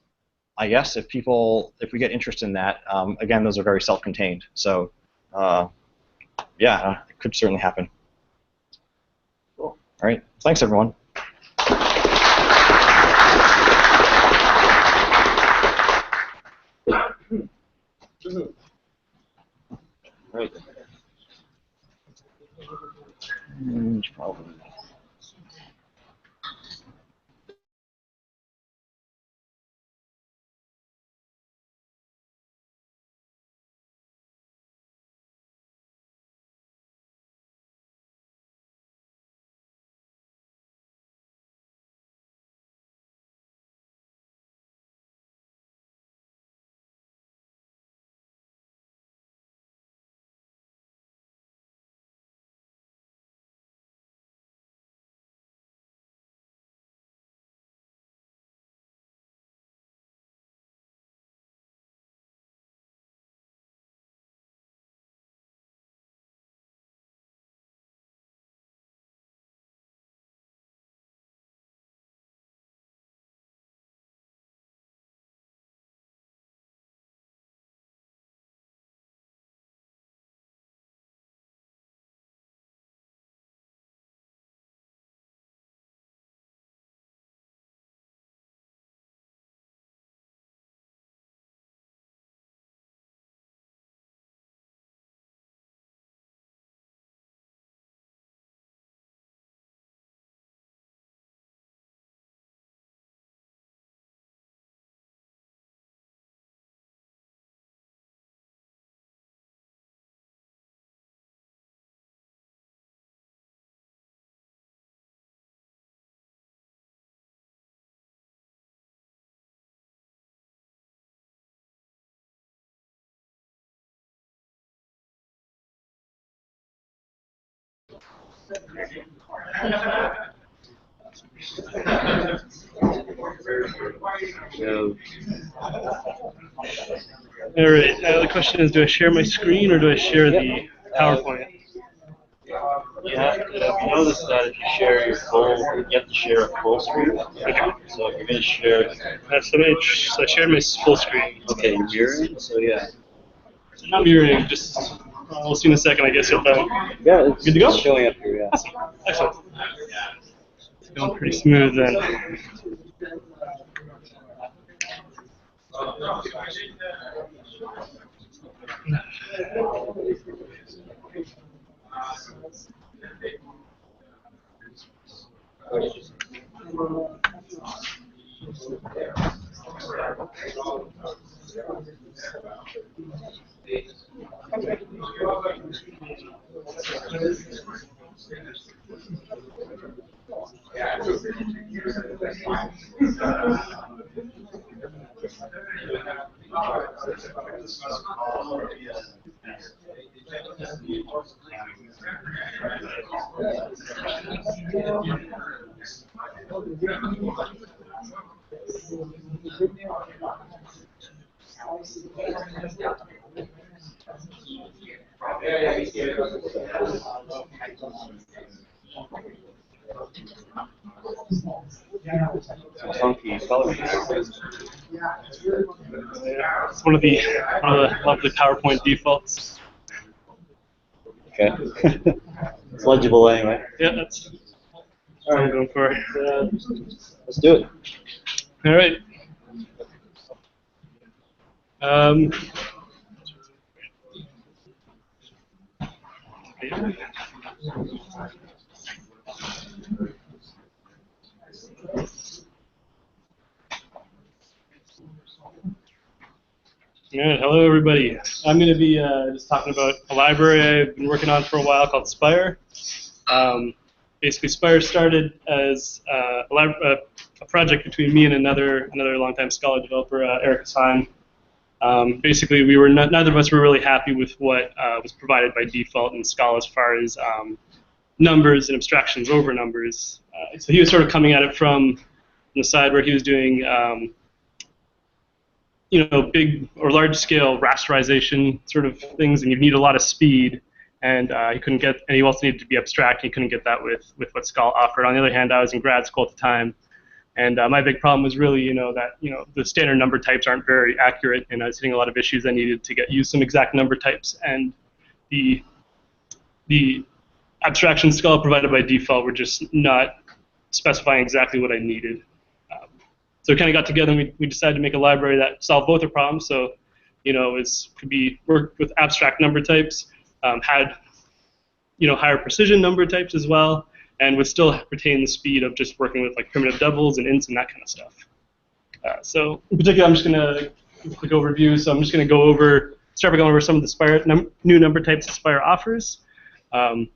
I guess if we get interest in that, again, those are very self-contained. So yeah, it could certainly happen. Cool. All right. Thanks, everyone. Right. Probably. All right. Now the question is, do I share my screen or do I share the PowerPoint? You have to notice that if you share your full, you have to share a full screen. Okay. So if you're going to share. So I shared my full screen. Okay, you're mirroring. So yeah. Not mirroring. Just we'll see in a second. I guess you'll find. Yeah, it's good to go. Showing up here. Yeah. Awesome. Excellent. It's going pretty smooth then. Funky colors. Yeah, it's one of the lovely PowerPoint defaults. Okay. It's legible anyway. Yeah, that's what I'm going for. Let's do it. All right. All right, hello everybody. I'm going to be just talking about a library I've been working on for a while called Spire. Basically, Spire started as a project between me and another longtime Scala developer, Eric Hassan. Basically, neither of us were really happy with what was provided by default in Scala as far as numbers and abstractions over numbers. So he was sort of coming at it from the side where he was doing big or large-scale rasterization sort of things, and you need a lot of speed. And he couldn't get, and he also needed to be abstract. He couldn't get that with what Scala offered. On the other hand, I was in grad school at the time, and my big problem was really, that the standard number types aren't very accurate, and I was hitting a lot of issues. I needed to use some exact number types, and the abstractions Scala provided by default were just not specifying exactly what I needed. So we kind of got together and we decided to make a library that solved both the problems. So, could work with abstract number types, had, higher precision number types as well, and would still retain the speed of just working with like primitive doubles and ints and that kind of stuff. So in particular, I'm just going to quick overview. So I'm just going to start by going over some of the Spire new number types that Spire offers, and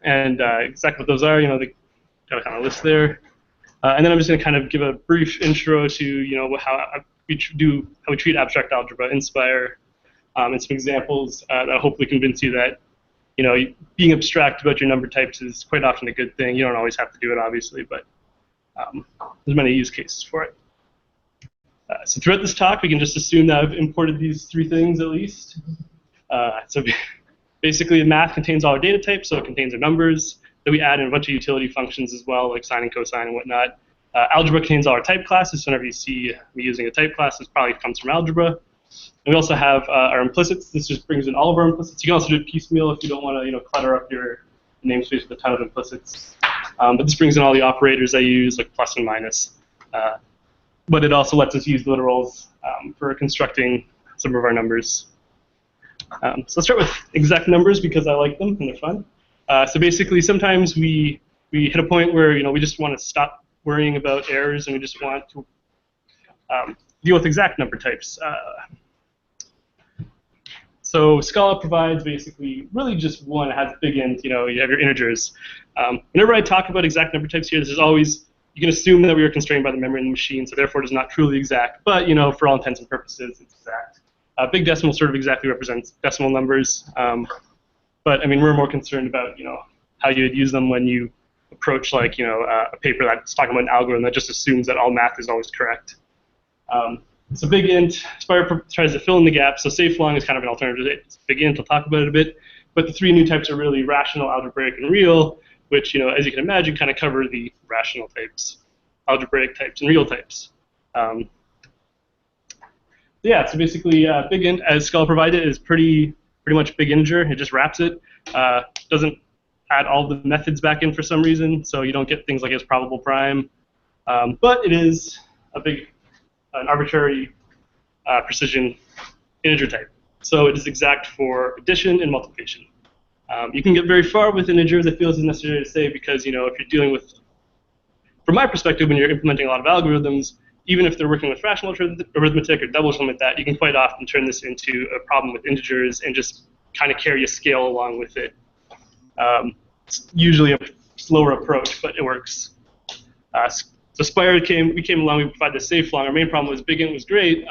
exactly what those are. They got a kind of list there. And then I'm just going to kind of give a brief intro to how we treat abstract algebra in Spire, and some examples that hopefully convince you that being abstract about your number types is quite often a good thing. You don't always have to do it, obviously, but there's many use cases for it. So throughout this talk, we can just assume that I've imported these three things at least. So basically, math contains all our data types, so it contains our numbers. Then we add in a bunch of utility functions as well, like sine and cosine and whatnot. Algebra contains all our type classes, so whenever you see me using a type class, this probably comes from algebra. And we also have our implicits. This just brings in all of our implicits. You can also do it piecemeal if you don't want to clutter up your namespace with a ton of implicits. But this brings in all the operators I use, like plus and minus. But it also lets us use literals for constructing some of our numbers. So let's start with exact numbers because I like them and they're fun. So basically, sometimes we hit a point where we just want to stop worrying about errors and we just want to deal with exact number types. So Scala provides basically really just one. It has big int. You have your integers. Whenever I talk about exact number types here, this is always you can assume that we are constrained by the memory in the machine, so therefore it is not truly exact. But for all intents and purposes, it's exact. Big decimal sort of exactly represents decimal numbers. But I mean, we're more concerned about how you would use them when you approach like a paper that's talking about an algorithm that just assumes that all math is always correct. So big int, Spire tries to fill in the gap. So safe long is kind of an alternative. It's big int. I'll talk about it a bit. But the three new types are really rational, algebraic, and real, which as you can imagine, kind of cover the rational types, algebraic types, and real types. Yeah, so basically, big int, as Scala provided, is pretty much big integer. It just wraps it. Doesn't add all the methods back in for some reason, so you don't get things like its probable prime. But it is an arbitrary precision integer type. So it is exact for addition and multiplication. You can get very far with integers, it feels necessary to say, because if you're dealing with, from my perspective, when you're implementing a lot of algorithms, even if they're working with fractional arithmetic or double limit that, you can quite often turn this into a problem with integers and just kind of carry a scale along with it. It's usually a slower approach, but it works. So Spire we came along, we provided the safe long. Our main problem was big int was great,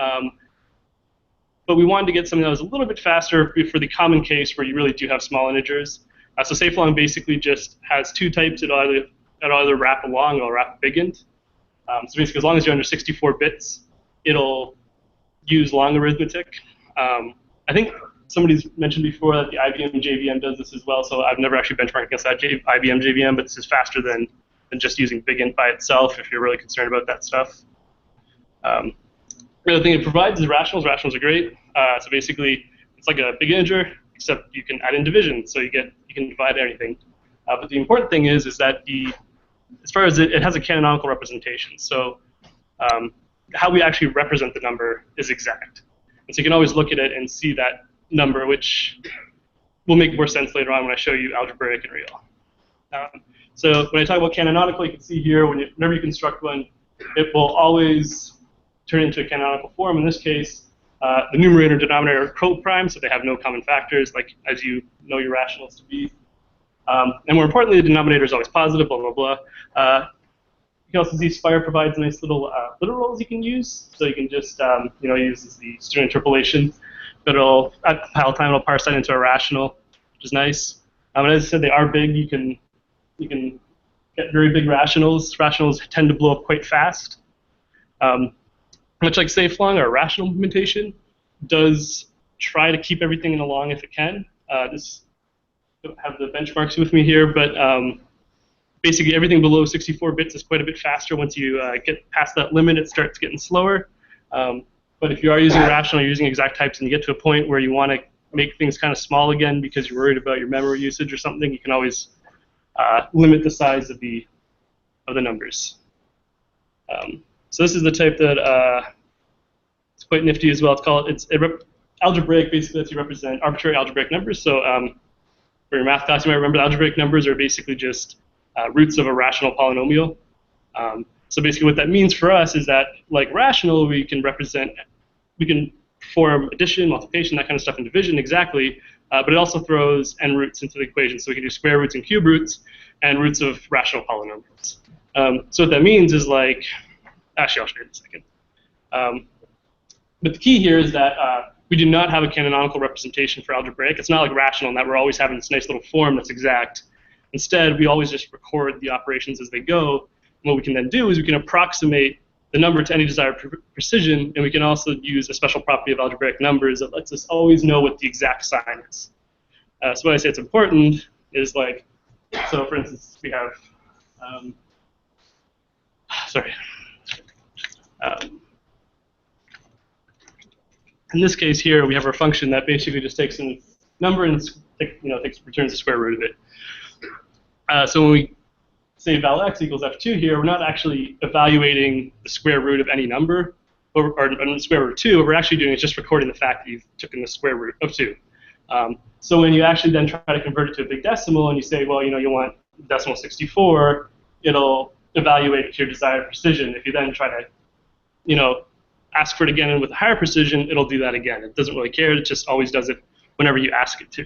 but we wanted to get something that was a little bit faster for the common case where you really do have small integers. So safe long basically just has two types. It'll either wrap along or wrap big int. So basically, as long as you're under 64 bits, it'll use long arithmetic. I think somebody's mentioned before that the IBM JVM does this as well, so I've never actually benchmarked against that IBM JVM, but this is faster than just using big int by itself if you're really concerned about that stuff. The other thing it provides is rationals. Rationals are great. So basically, it's like a big integer, except you can add in division, so you can divide anything. But the important thing is that as far as it has a canonical representation. So how we actually represent the number is exact. And so you can always look at it and see that number, which will make more sense later on when I show you algebraic and real. So when I talk about canonical, you can see here, whenever you construct one, it will always turn into a canonical form. In this case, the numerator and denominator are co-prime, so they have no common factors, like as you know your rationals to be. And more importantly, the denominator is always positive, blah, blah, blah. You can also see Spire provides nice little literals you can use. So you can just use the student interpolation. But at compile time, it'll parse that into a rational, which is nice. And as I said, they are big. You can get very big rationals. Rationals tend to blow up quite fast. Much like safe long, or rational implementation does try to keep everything in a long if it can. I don't have the benchmarks with me here, but basically everything below 64 bits is quite a bit faster. Once you get past that limit, it starts getting slower. But if you are using rational, you're using exact types, and you get to a point where you want to make things kind of small again because you're worried about your memory usage or something, you can always limit the size of the numbers. So this is the type that it's quite nifty as well. It's algebraic. Basically, lets you represent arbitrary algebraic numbers. So for your math class, you might remember the algebraic numbers are basically just roots of a rational polynomial. So basically, what that means for us is that, like rational, we can perform addition, multiplication, that kind of stuff in division exactly. But it also throws n roots into the equation, so we can do square roots and cube roots and roots of rational polynomials. So what that means is actually, I'll show you in a second. But the key here is that we do not have a canonical representation for algebraic. It's not like rational in that we're always having this nice little form that's exact. Instead, we always just record the operations as they go. And what we can then do is we can approximate the number to any desired precision, and we can also use a special property of algebraic numbers that lets us always know what the exact sign is. So when I say it's important is so for instance, we have, in this case here, we have our function that basically just takes a number and returns the square root of it. So when we say val x equals f2 here, we're not actually evaluating the square root of any number, or the square root of 2. What we're actually doing is just recording the fact that you've taken the square root of 2. So when you actually then try to convert it to a big decimal and you say, well, you want decimal 64, it'll evaluate to your desired precision. If you then try to, ask for it again and with a higher precision, it'll do that again. It doesn't really care. It just always does it whenever you ask it to.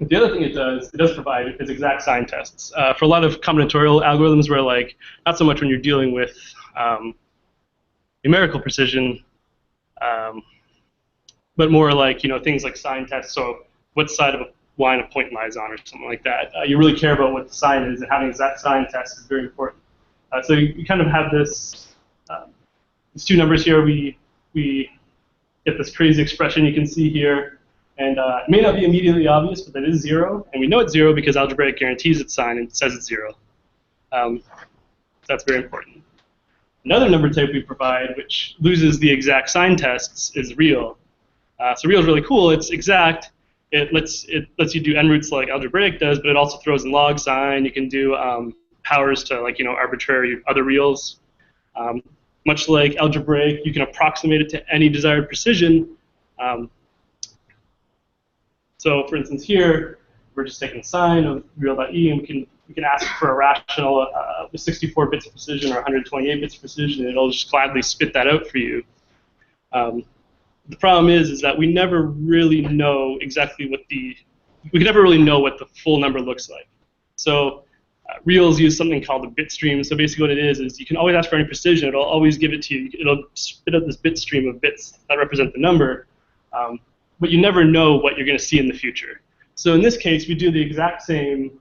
The other thing it does provide is exact sign tests. For a lot of combinatorial algorithms where not so much when you're dealing with numerical precision, but more things like sign tests. So what side of line a point lies on or something like that. You really care about what the sign is, and having that sign test is very important. So you kind of have this, these two numbers here. We get this crazy expression you can see here, and it may not be immediately obvious, but that is 0, and we know it's 0 because algebraic guarantees its sign and says it's 0. So that's very important. Another number type we provide, which loses the exact sign tests, is real. So real is really cool. It's exact. It lets you do n roots like algebraic does, but it also throws in log sign. You can do powers to arbitrary other reals. Much like algebraic, you can approximate it to any desired precision. So for instance here, we're just taking the sign of real.e, and we can ask for a rational with 64 bits of precision or 128 bits of precision, and it'll just gladly spit that out for you. The problem is that we never really know exactly what we can never really know what the full number looks like. So reals use something called a bit stream. So basically what it is you can always ask for any precision. It'll always give it to you. It'll spit out this bit stream of bits that represent the number, but you never know what you're going to see in the future. So in this case, we do the exact same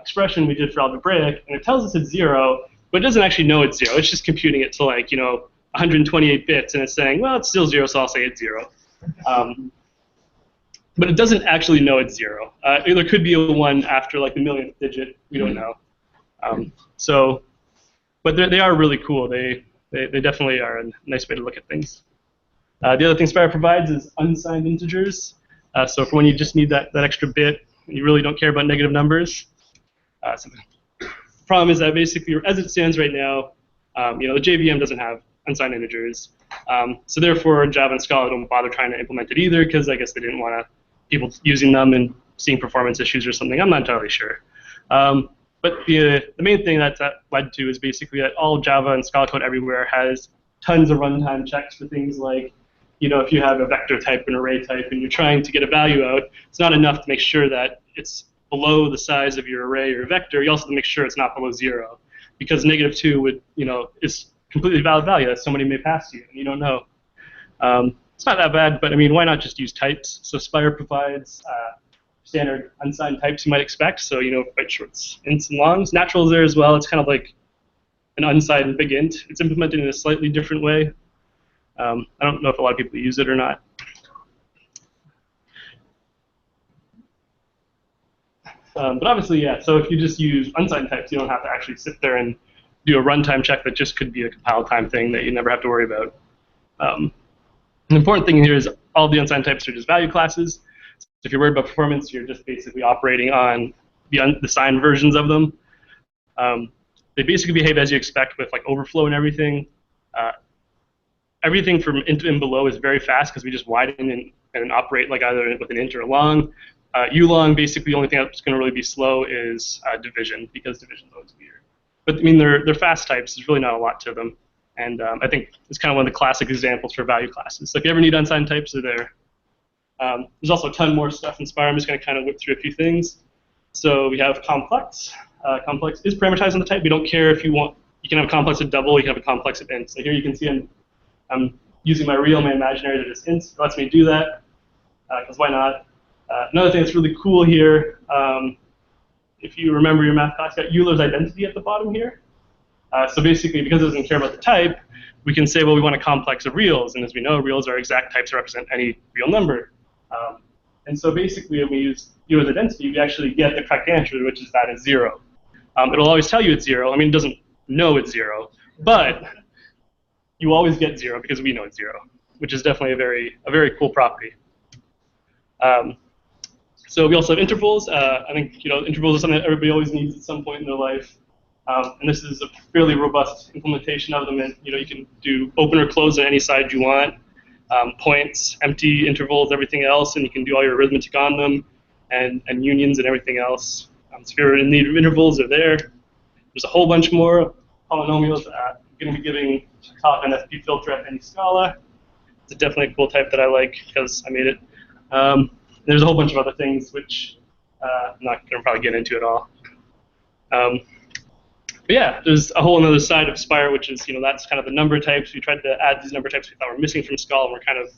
expression we did for algebraic, and it tells us it's 0, but it doesn't actually know it's 0. It's just computing it to 128 bits, and it's saying, well, it's still 0, so I'll say it's 0. But it doesn't actually know it's 0. There could be a 1 after the millionth digit. We don't know. But they are really cool. They definitely are a nice way to look at things. The other thing Spire provides is unsigned integers. So for when you just need that extra bit, you really don't care about negative numbers. So the problem is that basically, as it stands right now, the JVM doesn't have unsigned integers. So therefore, Java and Scala don't bother trying to implement it either, because I guess they didn't want people using them and seeing performance issues or something. I'm not entirely sure. But the main thing that led to is basically that all Java and Scala code everywhere has tons of runtime checks for things like, if you have a vector type and array type and you're trying to get a value out, it's not enough to make sure that it's below the size of your array or vector. You also have to make sure it's not below 0, because -2 would, is completely valid value that somebody may pass you and you don't know. It's not that bad, but I mean, why not just use types? So Spire provides standard unsigned types you might expect. So byte shorts, ints, and longs. Natural is there as well. It's kind of like an unsigned big int. It's implemented in a slightly different way. I don't know if a lot of people use it or not. But obviously, yeah, so if you just use unsigned types, you don't have to actually sit there and do a runtime check that just could be a compile time thing that you never have to worry about. An important thing here is all the unsigned types are just value classes. So if you're worried about performance, you're just basically operating on the signed versions of them. They basically behave as you expect with overflow and everything. Everything from int and below is very fast because we just widen and operate either with an int or a long. Ulong, basically the only thing that's going to really be slow is division, because division is always weird. But I mean, they're fast types. There's really not a lot to them. And I think it's kind of one of the classic examples for value classes. So if you ever need unsigned types, they're there. There's also a ton more stuff in Spire. I'm just going to kind of whip through a few things. So we have complex. Complex is parameterized on the type. We don't care if you want. You can have a complex of double. You can have a complex of int. So here you can see I'm using my real, my imaginary, that is int. It lets me do that, because why not? Another thing that's really cool here, if you remember your math class, got Euler's identity at the bottom here. So basically, because it doesn't care about the type, we can say, well, we want a complex of reals. And as we know, reals are exact types that represent any real number. And so basically, when we use Euler's identity, we actually get the correct answer, which is that it's 0. It'll always tell you it's 0. I mean, it doesn't know it's 0, but you always get 0 because we know it's 0, which is definitely a very cool property. So we also have intervals. I think intervals are something that everybody always needs at some point in their life, and this is a fairly robust implementation of them. And you can do open or close on any side you want, points, empty intervals, everything else, and you can do all your arithmetic on them, and unions and everything else. So if you're in need of intervals, they're there. There's a whole bunch more polynomials. I'm going to be giving a talk on FP filter at any Scala. It's definitely a cool type that I like because I made it. There's a whole bunch of other things which I'm not going to probably get into at all. But yeah, there's a whole other side of Spire, which is, that's kind of the number types. We tried to add these number types we thought were missing from Scala and were kind of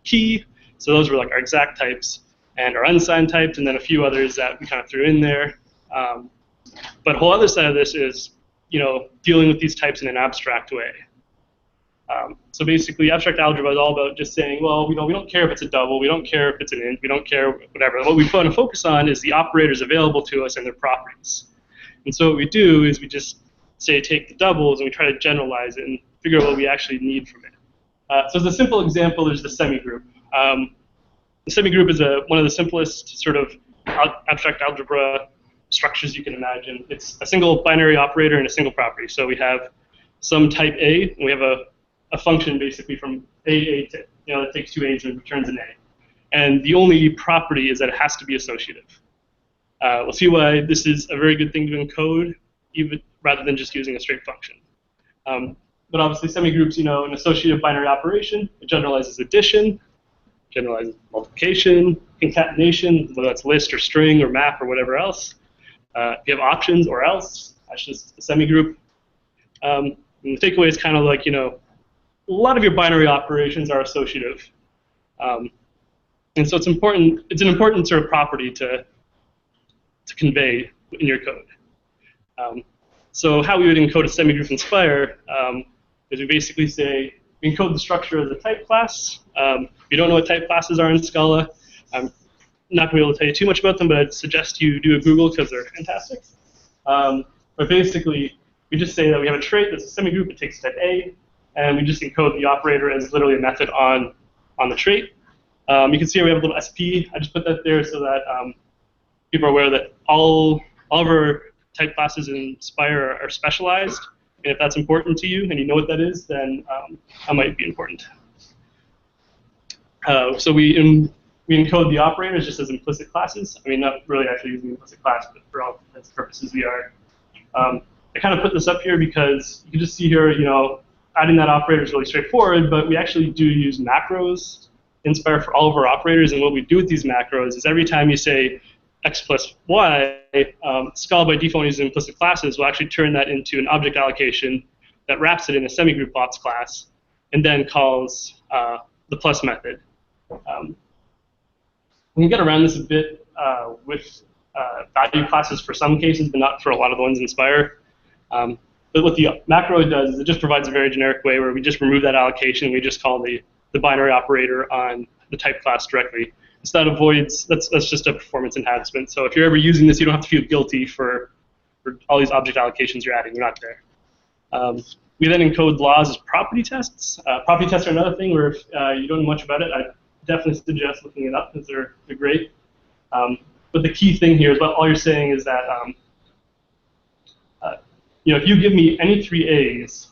key. So those were our exact types. and are unsigned typed, and then a few others that we kind of threw in there. But a whole other side of this is, dealing with these types in an abstract way. So basically, abstract algebra is all about just saying, well, we don't care if it's a double, we don't care if it's an int, we don't care whatever. What we want to focus on is the operators available to us and their properties. And so what we do is we just say take the doubles and we try to generalize it and figure out what we actually need from it. So as a simple example, there's the semigroup. The semigroup is one of the simplest sort of abstract algebra structures you can imagine. It's a single binary operator and a single property. So we have some type A, and we have a function basically from A to, that takes two A's and returns an A. And the only property is that it has to be associative. We'll see why this is a very good thing to encode, even rather than just using a straight function. But obviously, semigroups, an associative binary operation, it generalizes addition, generalizes multiplication, concatenation, whether that's list or string or map or whatever else. If you have options or else, that's just a semigroup. And the takeaway is kind of like, a lot of your binary operations are associative. And so it's an important sort of property to convey in your code. So how we would encode a semigroup in Spire is we basically say, we encode the structure as a type class. If you don't know what type classes are in Scala, I'm not going to be able to tell you too much about them, but I'd suggest you do a Google because they're fantastic. But basically, we just say that we have a trait that's a semigroup, it takes type A, and we just encode the operator as literally a method on the trait. You can see here we have a little SP. I just put that there so that people are aware that all of our type classes in Spire are specialized. And if that's important to you and you know what that is, then that might be important. So we encode the operators just as implicit classes. I mean, not really actually using implicit class, but for all intents and purposes we are. I kind of put this up here because you can just see here, adding that operator is really straightforward, but we actually do use macros in Spire for all of our operators, and what we do with these macros is every time you say x plus y, Scala by default uses implicit classes will actually turn that into an object allocation that wraps it in a semigroup bots class, and then calls the plus method. We can get around this a bit with value classes for some cases, but not for a lot of the ones in Spire. But what the macro does is it just provides a very generic way where we just remove that allocation. We just call the binary operator on the type class directly. So that avoids, that's just a performance enhancement. So if you're ever using this, you don't have to feel guilty for all these object allocations you're adding. They're not there. We then encode laws as property tests. Property tests are another thing where if you don't know much about it, I definitely suggest looking it up because they're great. But the key thing here is all you're saying is that if you give me any three A's,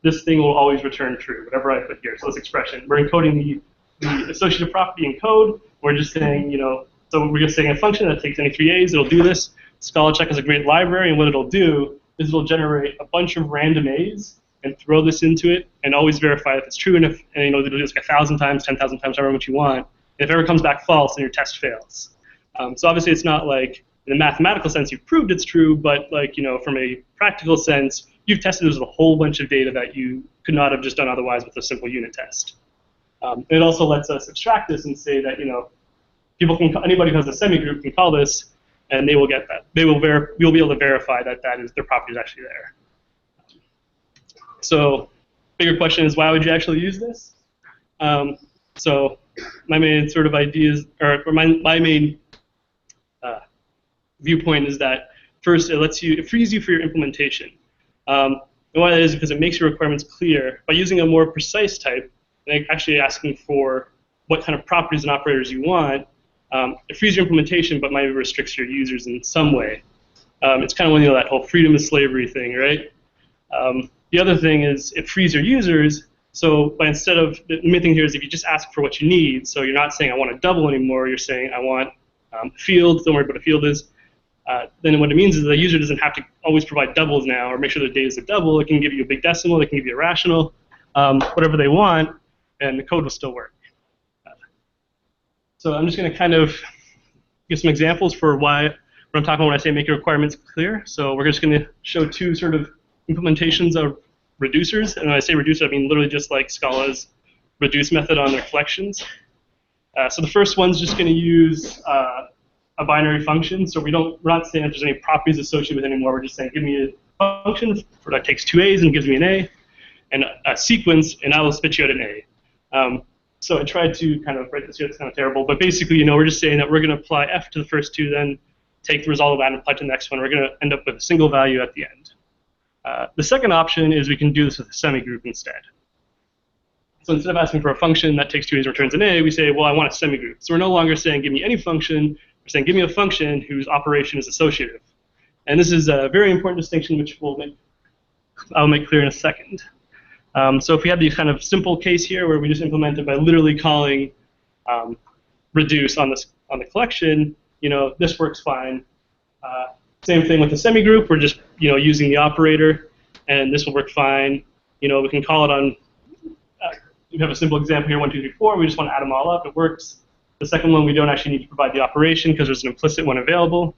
this thing will always return true, whatever I put here. So this expression, we're encoding the associative property in code. We're just saying, so we're just saying a function that takes any three A's, it'll do this. Scala check is a great library, and what it'll do is it'll generate a bunch of random A's and throw this into it, and always verify if it's true. And it'll do this like 1,000 times, 10,000 times, however much you want. And if it ever comes back false, then your test fails. So obviously, it's not like in a mathematical sense you've proved it's true, but from a practical sense, you've tested this with a whole bunch of data that you could not have just done otherwise with a simple unit test. It also lets us abstract this and say that anybody who has a semigroup can call this, and they will get that. We'll be able to verify that their property is actually there. So, bigger question is, why would you actually use this? So, my main sort of ideas, or my main viewpoint is that first, it frees you for your implementation. And why that is because it makes your requirements clear. By using a more precise type, and actually asking for what kind of properties and operators you want, it frees your implementation, but maybe restricts your users in some way. It's kind of that whole freedom is slavery thing, right? The other thing is it frees your users. So instead of the main thing here is if you just ask for what you need, so you're not saying I want a double anymore, you're saying I want fields. Don't worry about what a field is. Then what it means is the user doesn't have to always provide doubles now or make sure the data is a double. It can give you a big decimal. It can give you a rational, whatever they want, and the code will still work. So I'm just going to kind of give some examples for what I'm talking about when I say make your requirements clear. So we're just going to show two sort of implementations of reducers. And when I say reducer, I mean literally just like Scala's reduce method on their collections. So the first one's just going to use a binary function. So we're not saying that there's any properties associated with it anymore. We're just saying, give me a function that takes 2 A's and gives me an A, and a sequence, and I will spit you out an A. So I tried to kind of write this here. It's kind of terrible, but basically, we're just saying that we're going to apply f to the first two, then take the result of that and apply it to the next one. We're going to end up with a single value at the end. The second option is we can do this with a semigroup instead. So instead of asking for a function that takes 2 A's and returns an A, we say, well, I want a semigroup. So we're no longer saying, give me any function. We're saying, give me a function whose operation is associative. And this is a very important distinction, which I'll make clear in a second. So if we have the kind of simple case here where we just implement it by literally calling reduce on the collection, this works fine. Same thing with the semigroup. We're just using the operator, and this will work fine. We can call it on. We have a simple example here: 1, 2, 3, 4. We just want to add them all up. It works. The second one, we don't actually need to provide the operation because there's an implicit one available.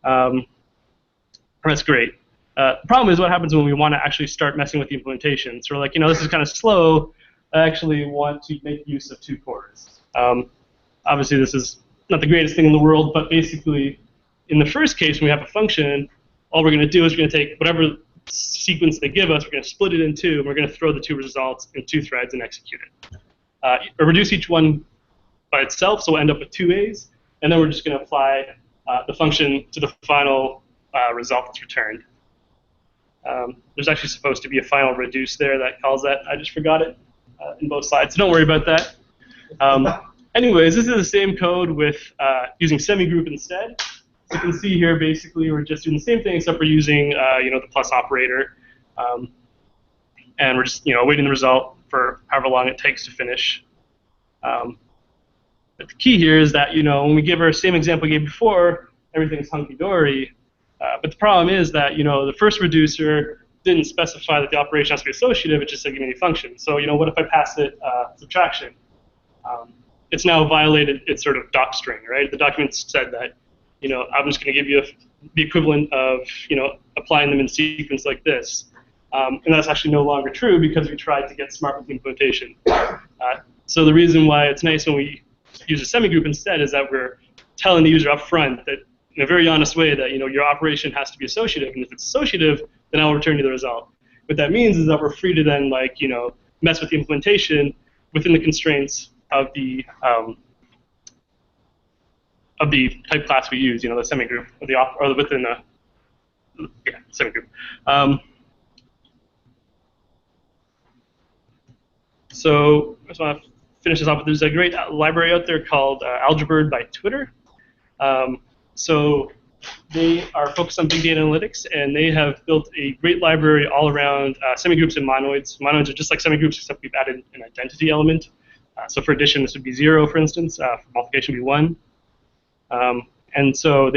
That's great. The problem is what happens when we want to actually start messing with the implementation. So we're like, this is kind of slow. I actually want to make use of 2 cores. Obviously, this is not the greatest thing in the world, but basically, in the first case, when we have a function, all we're going to do is we're going to take whatever sequence they give us, we're going to split it in 2, and we're going to throw the 2 results in 2 threads and execute it. Or reduce each one by itself, so we'll end up with 2 A's, and then we're just going to apply the function to the final result that's returned. There's actually supposed to be a final reduce there that calls that. I just forgot it in both sides, so don't worry about that. Anyways, this is the same code with using semigroup instead. So you can see here, basically, we're just doing the same thing, except we're using the plus operator, and we're just awaiting the result for however long it takes to finish. But the key here is that when we give our same example we gave before, everything's hunky-dory. But the problem is that the first reducer didn't specify that the operation has to be associative. It just said give me any function. So what if I pass it subtraction? It's now violated its sort of doc string, right? The document said that I'm just going to give you the equivalent of applying them in sequence like this, and that's actually no longer true because we tried to get smart with the implementation. So the reason why it's nice when we use a semigroup instead is that we're telling the user up front that in a very honest way that your operation has to be associative, and if it's associative, then I'll return you the result. What that means is that we're free to then mess with the implementation within the constraints of the type class we use, the semigroup or within the semigroup. So I just want to finish this off. There's a great library out there called Algebras by Twitter. So they are focused on big data analytics, and they have built a great library all around semigroups and monoids. Monoids are just like semigroups, except we've added an identity element. So for addition, this would be 0, for instance. For multiplication, would be 1. And so what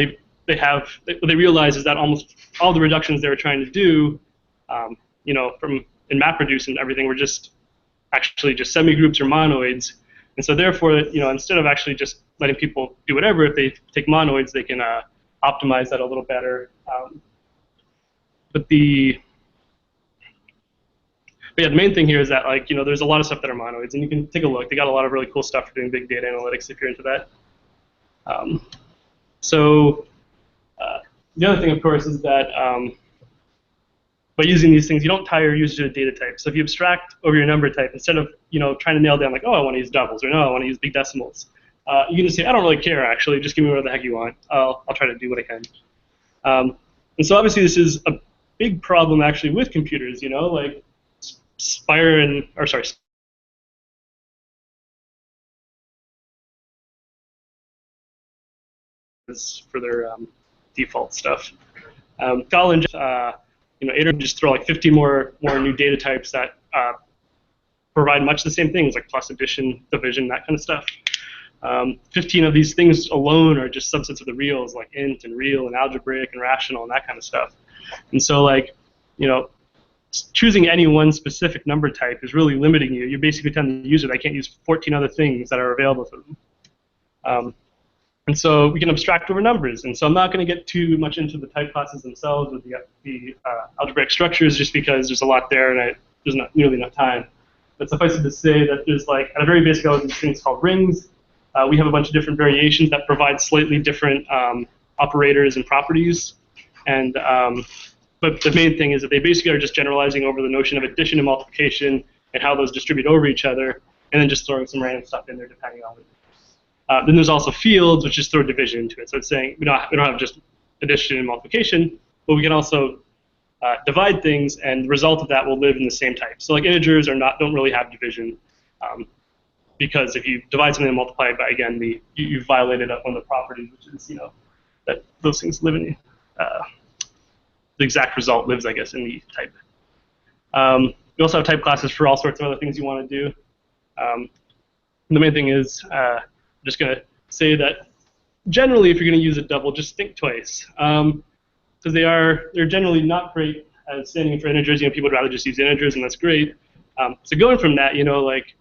they realize is that almost all the reductions they were trying to do, from in MapReduce and everything, were just actually just semigroups or monoids. And so therefore, instead of actually just letting people do whatever, if they take monoids, they can optimize that a little better. But the main thing here is that there's a lot of stuff that are monoids, and you can take a look. They got a lot of really cool stuff for doing big data analytics if you're into that. The other thing, of course, is that by using these things, you don't tie your user to a data type. So if you abstract over your number type, instead of trying to nail down I want to use doubles, or no, I want to use big decimals, you can just say, I don't really care, actually. Just give me whatever the heck you want. I'll try to do what I can. And so obviously this is a big problem, actually, with computers. Spire for their default stuff. Scala and Ada just throw 50 more new data types that provide much the same things, like plus, addition, division, that kind of stuff. 15 of these things alone are just subsets of the reals, like int and real and algebraic and rational and that kind of stuff. And so choosing any one specific number type is really limiting you. You're basically telling the user they can't use 14 other things that are available to them. And so we can abstract over numbers. And so I'm not going to get too much into the type classes themselves or the algebraic structures, just because there's a lot there and there's not nearly enough time. But suffice it to say that there's at a very basic level, these things called rings. We have a bunch of different variations that provide slightly different operators and properties. And but the main thing is that they basically are just generalizing over the notion of addition and multiplication and how those distribute over each other, and then just throwing some random stuff in there depending on it. Then there's also fields, which just throw division into it. So it's saying we don't have just addition and multiplication, but we can also divide things, and the result of that will live in the same type. So like integers don't really have division, because if you divide something and multiply it by, again, you've violated one of the properties, which is that those things live in the exact result lives, I guess, in the type. We also have type classes for all sorts of other things you want to do. The main thing is, I'm just going to say that generally, if you're going to use a double, just think twice, because they're generally not great at standing for integers. People would rather just use integers, and that's great. So going from that, like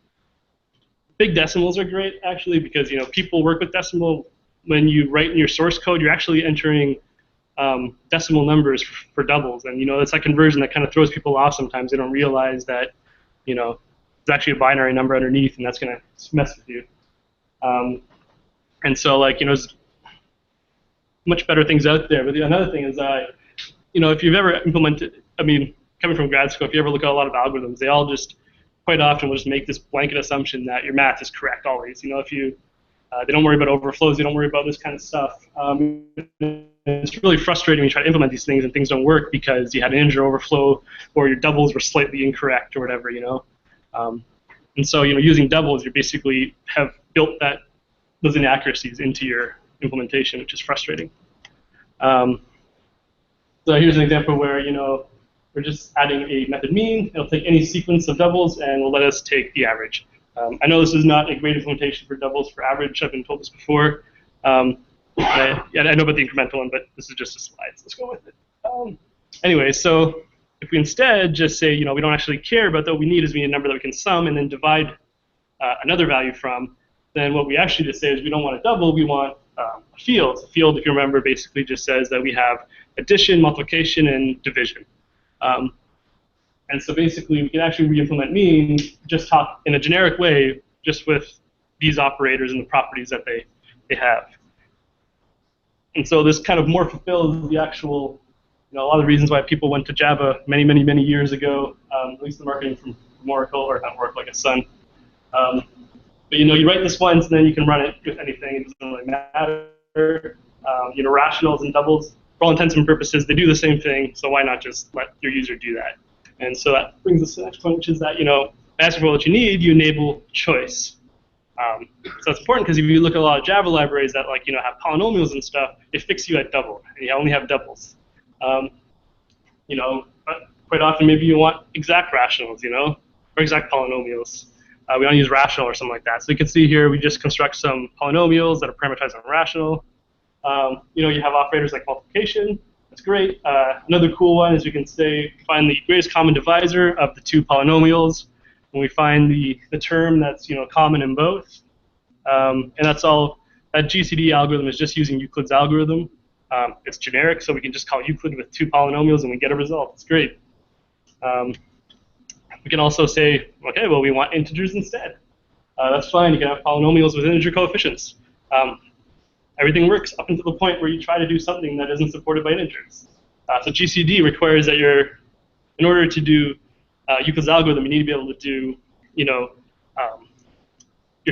big decimals are great actually, because people work with decimal. When you write in your source code, you're actually entering decimal numbers for doubles, and it's that conversion that kind of throws people off sometimes. They don't realize that it's actually a binary number underneath, and that's going to mess with you. And so there's much better things out there. But another thing is that if you've ever implemented, coming from grad school, if you ever look at a lot of algorithms, they all just quite often will just make this blanket assumption that your math is correct always. If you they don't worry about overflows, they don't worry about this kind of stuff. It's really frustrating when you try to implement these things and things don't work because you had an integer overflow or your doubles were slightly incorrect or whatever, And so, using doubles, you basically have built those inaccuracies into your implementation, which is frustrating. So here's an example where, we're just adding a method mean. It'll take any sequence of doubles and will let us take the average. I know this is not a great implementation for doubles for average. I've been told this before. I know about the incremental one, but this is just a slide, so let's go with it. Anyway, so if we instead just say, we don't actually care about that, what we need is we need a number that we can sum and then divide another value from, then what we actually just say is we don't want a double, we want a field. A field, if you remember, basically just says that we have addition, multiplication, and division. And so basically, we can actually re-implement mean, just talk in a generic way, just with these operators and the properties that they have. And so this kind of more fulfills the actual, a lot of the reasons why people went to Java many, many, many years ago, at least the marketing from Oracle, or not Oracle, I guess Sun. But you write this once, and then you can run it with anything. It doesn't really matter. Rationals and doubles, for all intents and purposes, they do the same thing, so why not just let your user do that? And so that brings us to the next point, which is that, asking for what you need, you enable choice. So that's important because if you look at a lot of Java libraries that have polynomials and stuff, they fix you at double, and you only have doubles. But quite often maybe you want exact rationals, or exact polynomials. We want to use rational or something like that. So you can see here we just construct some polynomials that are parameterized on rational. You have operators like multiplication. That's great. Another cool one is we can find the greatest common divisor of the two polynomials, and we find the term that's common in both. And that's all. That GCD algorithm is just using Euclid's algorithm. It's generic, so we can just call Euclid with two polynomials and we get a result. It's great. We can also say, okay, well, we want integers instead. That's fine. You can have polynomials with integer coefficients. Everything works up until the point where you try to do something that isn't supported by integers. So GCD requires that in order to do Euclid's algorithm, you need to be able to do, your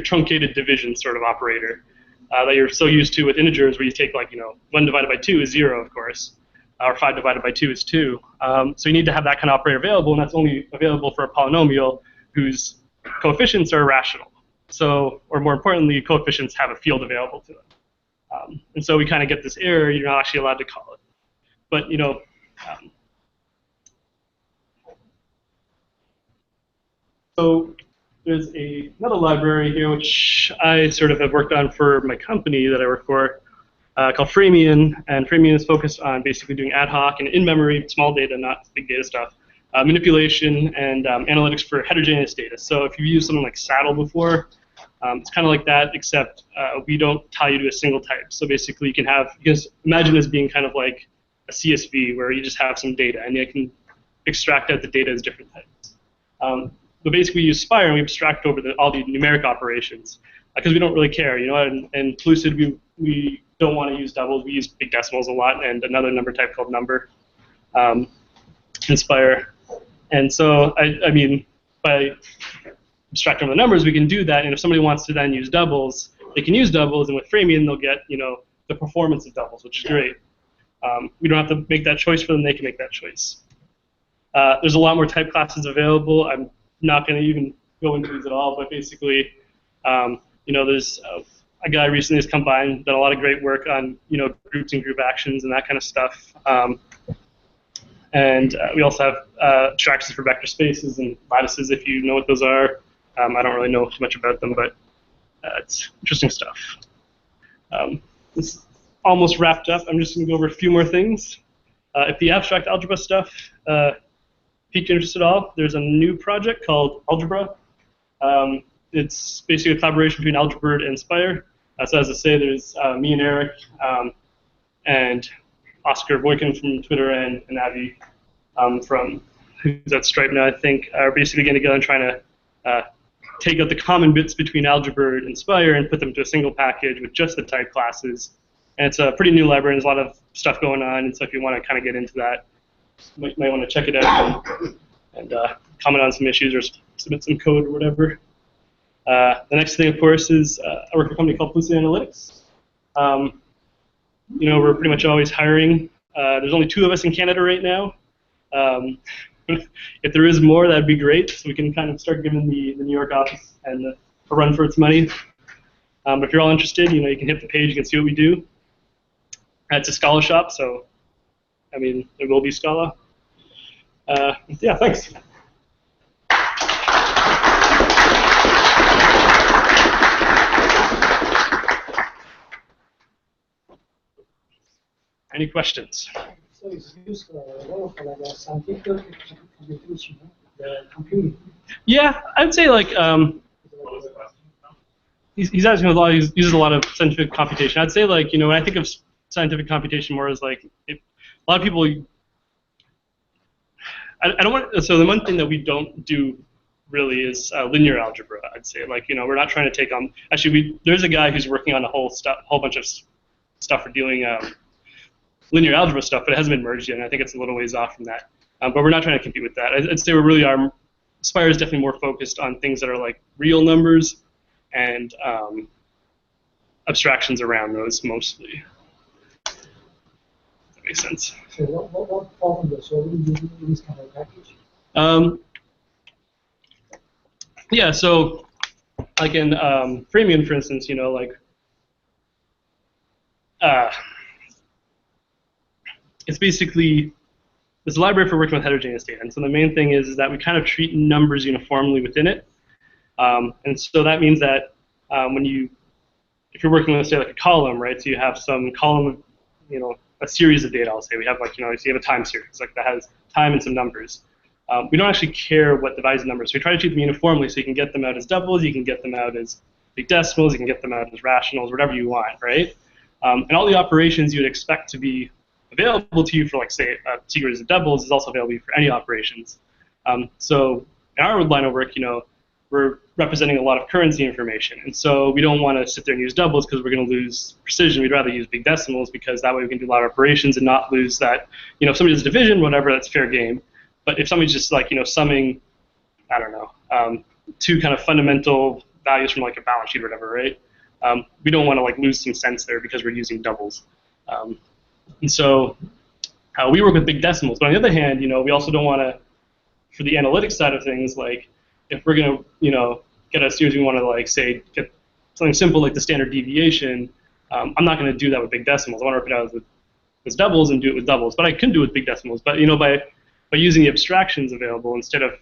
truncated division sort of operator that you're so used to with integers, where you take 1 divided by 2 is 0, of course, or 5 divided by 2 is 2. So you need to have that kind of operator available, and that's only available for a polynomial whose coefficients are rational. So, or more importantly, coefficients have a field available to them. And so we kind of get this error, you're not actually allowed to call it. But, so there's another library here which I sort of have worked on for my company that I work for called Framian. And Framian is focused on basically doing ad hoc and in-memory, small data, not big data stuff, manipulation and analytics for heterogeneous data. So if you've used something like Saddle before, it's kind of like that, except we don't tie you to a single type. So basically, you can imagine this being kind of like a CSV where you just have some data, and you can extract out the data as different types. But basically, we use Spire, and we abstract over all the numeric operations. because we don't really care, you know. And Lucid, we don't want to use doubles. We use big decimals a lot, and another number type called number, in Spire. And so, I mean, by abstracting from the numbers, we can do that. And if somebody wants to then use doubles, they can use doubles, and with framing, they'll get, you know, the performance of doubles, which is great. We don't have to make that choice for them; they can make that choice. There's a lot more type classes available. I'm not going to even go into these at all, but basically, you know, there's a guy recently has come by and done a lot of great work on, you know, groups and group actions and that kind of stuff. And we also have abstractions for vector spaces and lattices, if you know what those are. I don't really know too much about them, but it's interesting stuff. It's almost wrapped up. I'm just going to go over a few more things. If the abstract algebra stuff piqued your interest at all, there's a new project called Algebra. It's basically a collaboration between Algebird and Spire. So as I say, there's me and Eric and Oscar Boykin from Twitter and Avi from who's at Stripe now, I think, are basically getting together and trying to take out the common bits between Algebird and Spire and put them to a single package with just the type classes. And it's a pretty new library, and there's a lot of stuff going on, and so if you want to kind of get into that, you might want to check it out and comment on some issues or submit some code or whatever. The next thing, of course, is I work for a company called Colossus Analytics. You know, we're pretty much always hiring. There's only 2 of us in Canada right now. If there is more, that'd be great, so we can kind of start giving the New York office and a run for its money. But if you're all interested, you know, you can hit the page, you can see what we do. It's a Scala shop, so I mean, there will be Scala. Yeah, thanks. Any questions? So it's used a lot of like scientific computation, the computing. Yeah, I'd say like he's asking a lot. He uses a lot of scientific computation. I'd say like, you know, when I think of scientific computation more as like a lot of people. I don't want. So the one thing that we don't do really is linear algebra. I'd say like, you know, we're not trying to take on. Actually, there's a guy who's working on a whole bunch of stuff for doing linear algebra stuff, but it hasn't been merged yet, and I think it's a little ways off from that. But we're not trying to compete with that. I'd say we really are. Spire is definitely more focused on things that are like real numbers and abstractions around those mostly. That makes sense. So what problem does so we use this kind of package? Yeah, so like in Framian, for instance, you know, like it's basically this library for working with heterogeneous data. And so the main thing is that we kind of treat numbers uniformly within it. And so that means that if you're working with, say, like a column, right? So you have some column, you know, a series of data, I'll say. We have like, you know, so you have a time series, like that has time and some numbers. We don't actually care what divides the numbers. So we try to treat them uniformly so you can get them out as doubles, you can get them out as big decimals, you can get them out as rationals, whatever you want, right? And all the operations you would expect to be available to you for, like, say, a series of doubles is also available for any operations. So in our line of work, you know, we're representing a lot of currency information, and so we don't want to sit there and use doubles because we're going to lose precision. We'd rather use big decimals because that way we can do a lot of operations and not lose that. You know, if somebody does division, whatever, that's fair game. But if somebody's just like, you know, summing, I don't know, 2 kind of fundamental values from like a balance sheet or whatever, right? We don't want to like lose some sense there because we're using doubles. And so we work with big decimals. But on the other hand, you know, we also don't want to, for the analytics side of things, like if we're going to, you know, get a series, we want to like say get something simple like the standard deviation. I'm not going to do that with big decimals. I want to work it out with doubles and do it with doubles. But I can do it with big decimals. But, you know, by using the abstractions available instead of,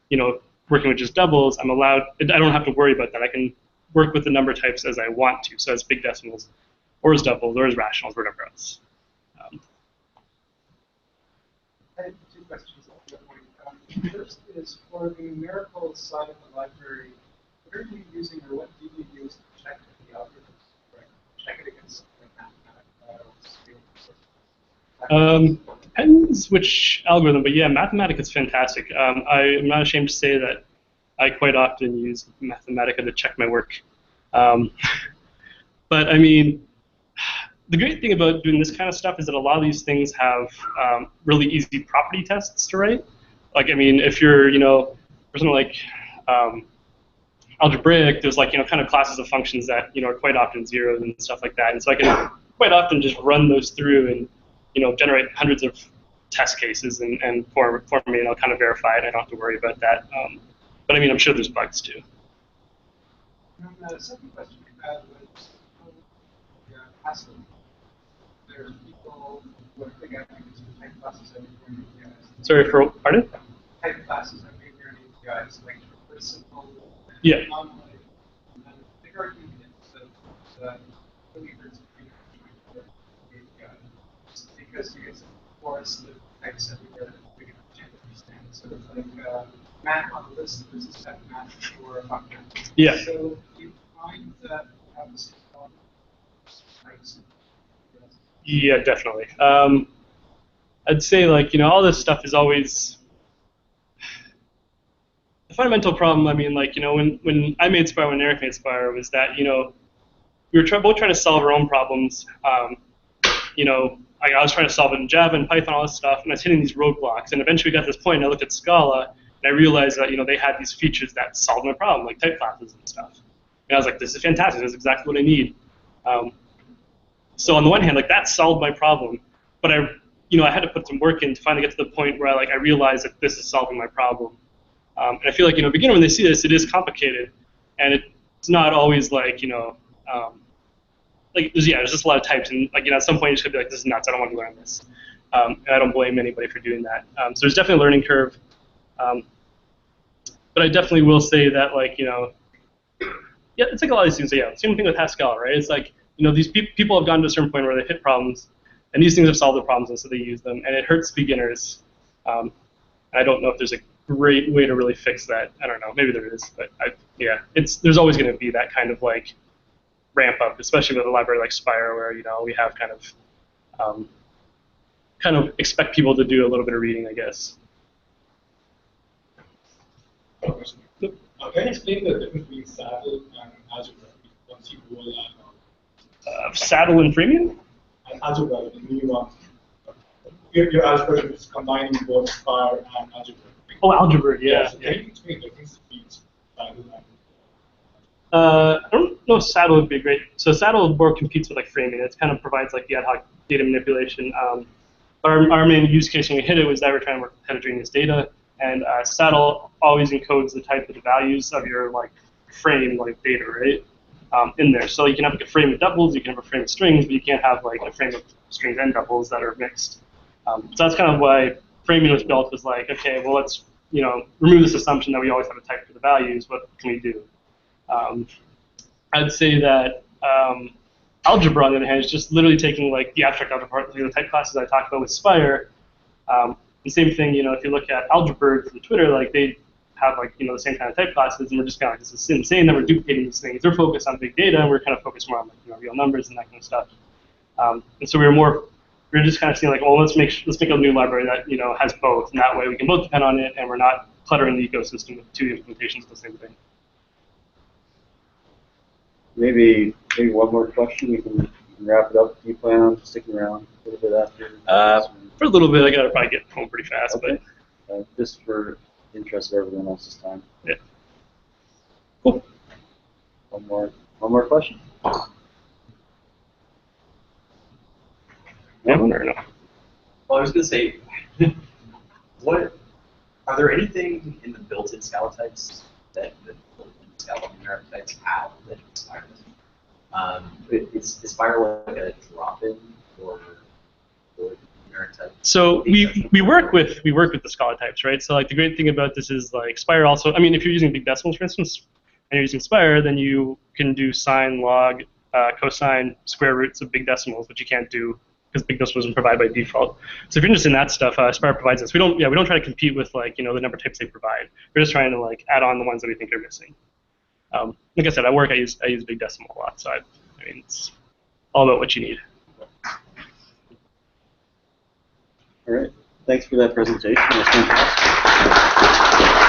you know, working with just doubles, I'm allowed. I don't have to worry about that. I can work with the number types as I want to, so as big decimals, or as doubles, or as rationals, or whatever else. I have 2 questions. First is for the numerical side of the library, what are you using or what do you use to check the algorithms? Right? Check it against like mathematical models. Depends which algorithm, but yeah, Mathematica is fantastic. I'm not ashamed to say that I quite often use Mathematica to check my work. But I mean, the great thing about doing this kind of stuff is that a lot of these things have really easy property tests to write. Like, I mean, if you're, for something like algebraic, there's like, kind of classes of functions that, are quite often zeros and stuff like that. And so I can quite often just run those through and, generate hundreds of test cases and for me, and I'll kind of verify it. I don't have to worry about that. But I mean, I'm sure there's bugs too. The second question we had was passive. There are people who think I think it's type classes that we're going to APIs. Sorry, pardon? Type classes that we're going to APIs, like for simple yeah. anomaly. And the big argument is that believers are API. Because you get some forest of types everywhere that we can't understand. Sort of like map on the list, this is that map for a function. Yeah. So you find that have the same problem types. Yeah, definitely. I'd say, like, all this stuff is always the fundamental problem. I mean, like, when I made Spire, when Eric made Spire, was that, we were both trying to solve our own problems. I was trying to solve it in Java and Python, all this stuff, and I was hitting these roadblocks. And eventually we got to this point, and I looked at Scala, and I realized that, they had these features that solved my problem, like type classes and stuff. And I was like, this is fantastic. This is exactly what I need. So on the one hand, like, that solved my problem, but I had to put some work in to finally get to the point where I realized that this is solving my problem. And I feel like, beginner, when they see this, it is complicated, and it's not always like, there's just a lot of types, and at some point you just gotta be like, this is nuts. I don't want to learn this, and I don't blame anybody for doing that. So there's definitely a learning curve, but I definitely will say that, yeah, it's like a lot of these things. So yeah, same thing with Haskell, right? It's like, these people have gotten to a certain point where they've hit problems, and these things have solved the problems, and so they use them, and it hurts beginners. And I don't know if there's a great way to really fix that. I don't know. Maybe there is, but yeah, there's always going to be that kind of ramp up, especially with a library like Spire, where we have kind of expect people to do a little bit of reading, I guess. Can you explain the difference between saddle and algebra once you roll that? Saddle and freemium? And algebra, the new one. Your algebra is combining both Spire and algebra. Oh, algebra, yeah. So can you explain the difference between saddle and I don't know if Saddle would be great. So Saddle more competes with framing. It kind of provides the ad hoc data manipulation. But our main use case when we hit it was that we're trying to work with heterogeneous data, and Saddle always encodes the type of the values of your frame data, right, in there. So you can have a frame of doubles, you can have a frame of strings, but you can't have a frame of strings and doubles that are mixed. So that's kind of why framing was built. Was okay, well, let's remove this assumption that we always have a type for the values. What can we do? I'd say that algebra, on the other hand, is just literally taking the abstract algebra part, the type classes I talked about with Spire. The same thing, if you look at algebra from Twitter, they have the same kind of type classes, and we're just kind of this is insane that we're duplicating these things. They're focused on big data, and we're kind of focused more on real numbers and that kind of stuff. And so we're just kind of seeing well, let's make a new library that has both, and that way we can both depend on it, and we're not cluttering the ecosystem with two implementations of the same thing. Maybe one more question. We can wrap it up. Do you plan on sticking around a little bit after? For a little bit, I gotta probably get home pretty fast, okay. But just for interest of everyone else's time. Yeah. Cool. One more question. Yeah, or no? Well, I was gonna say, are there anything in the built-in Scala types that Scala numeric types have that Spire doesn't? Is Spire a drop-in or numeric type? So we work with the Scala types, right? So the great thing about this is Spire also. I mean, if you're using big decimals, for instance, and you're using Spire, then you can do sine, log, cosine, square roots of big decimals, which you can't do because big decimals isn't provided by default. So if you're interested in that stuff, Spire provides this. We don't try to compete with the number of types they provide. We're just trying to add on the ones that we think are missing. Like I said, I use big decimal a lot, so I mean it's all about what you need. All right. Thanks for that presentation. That was fantastic.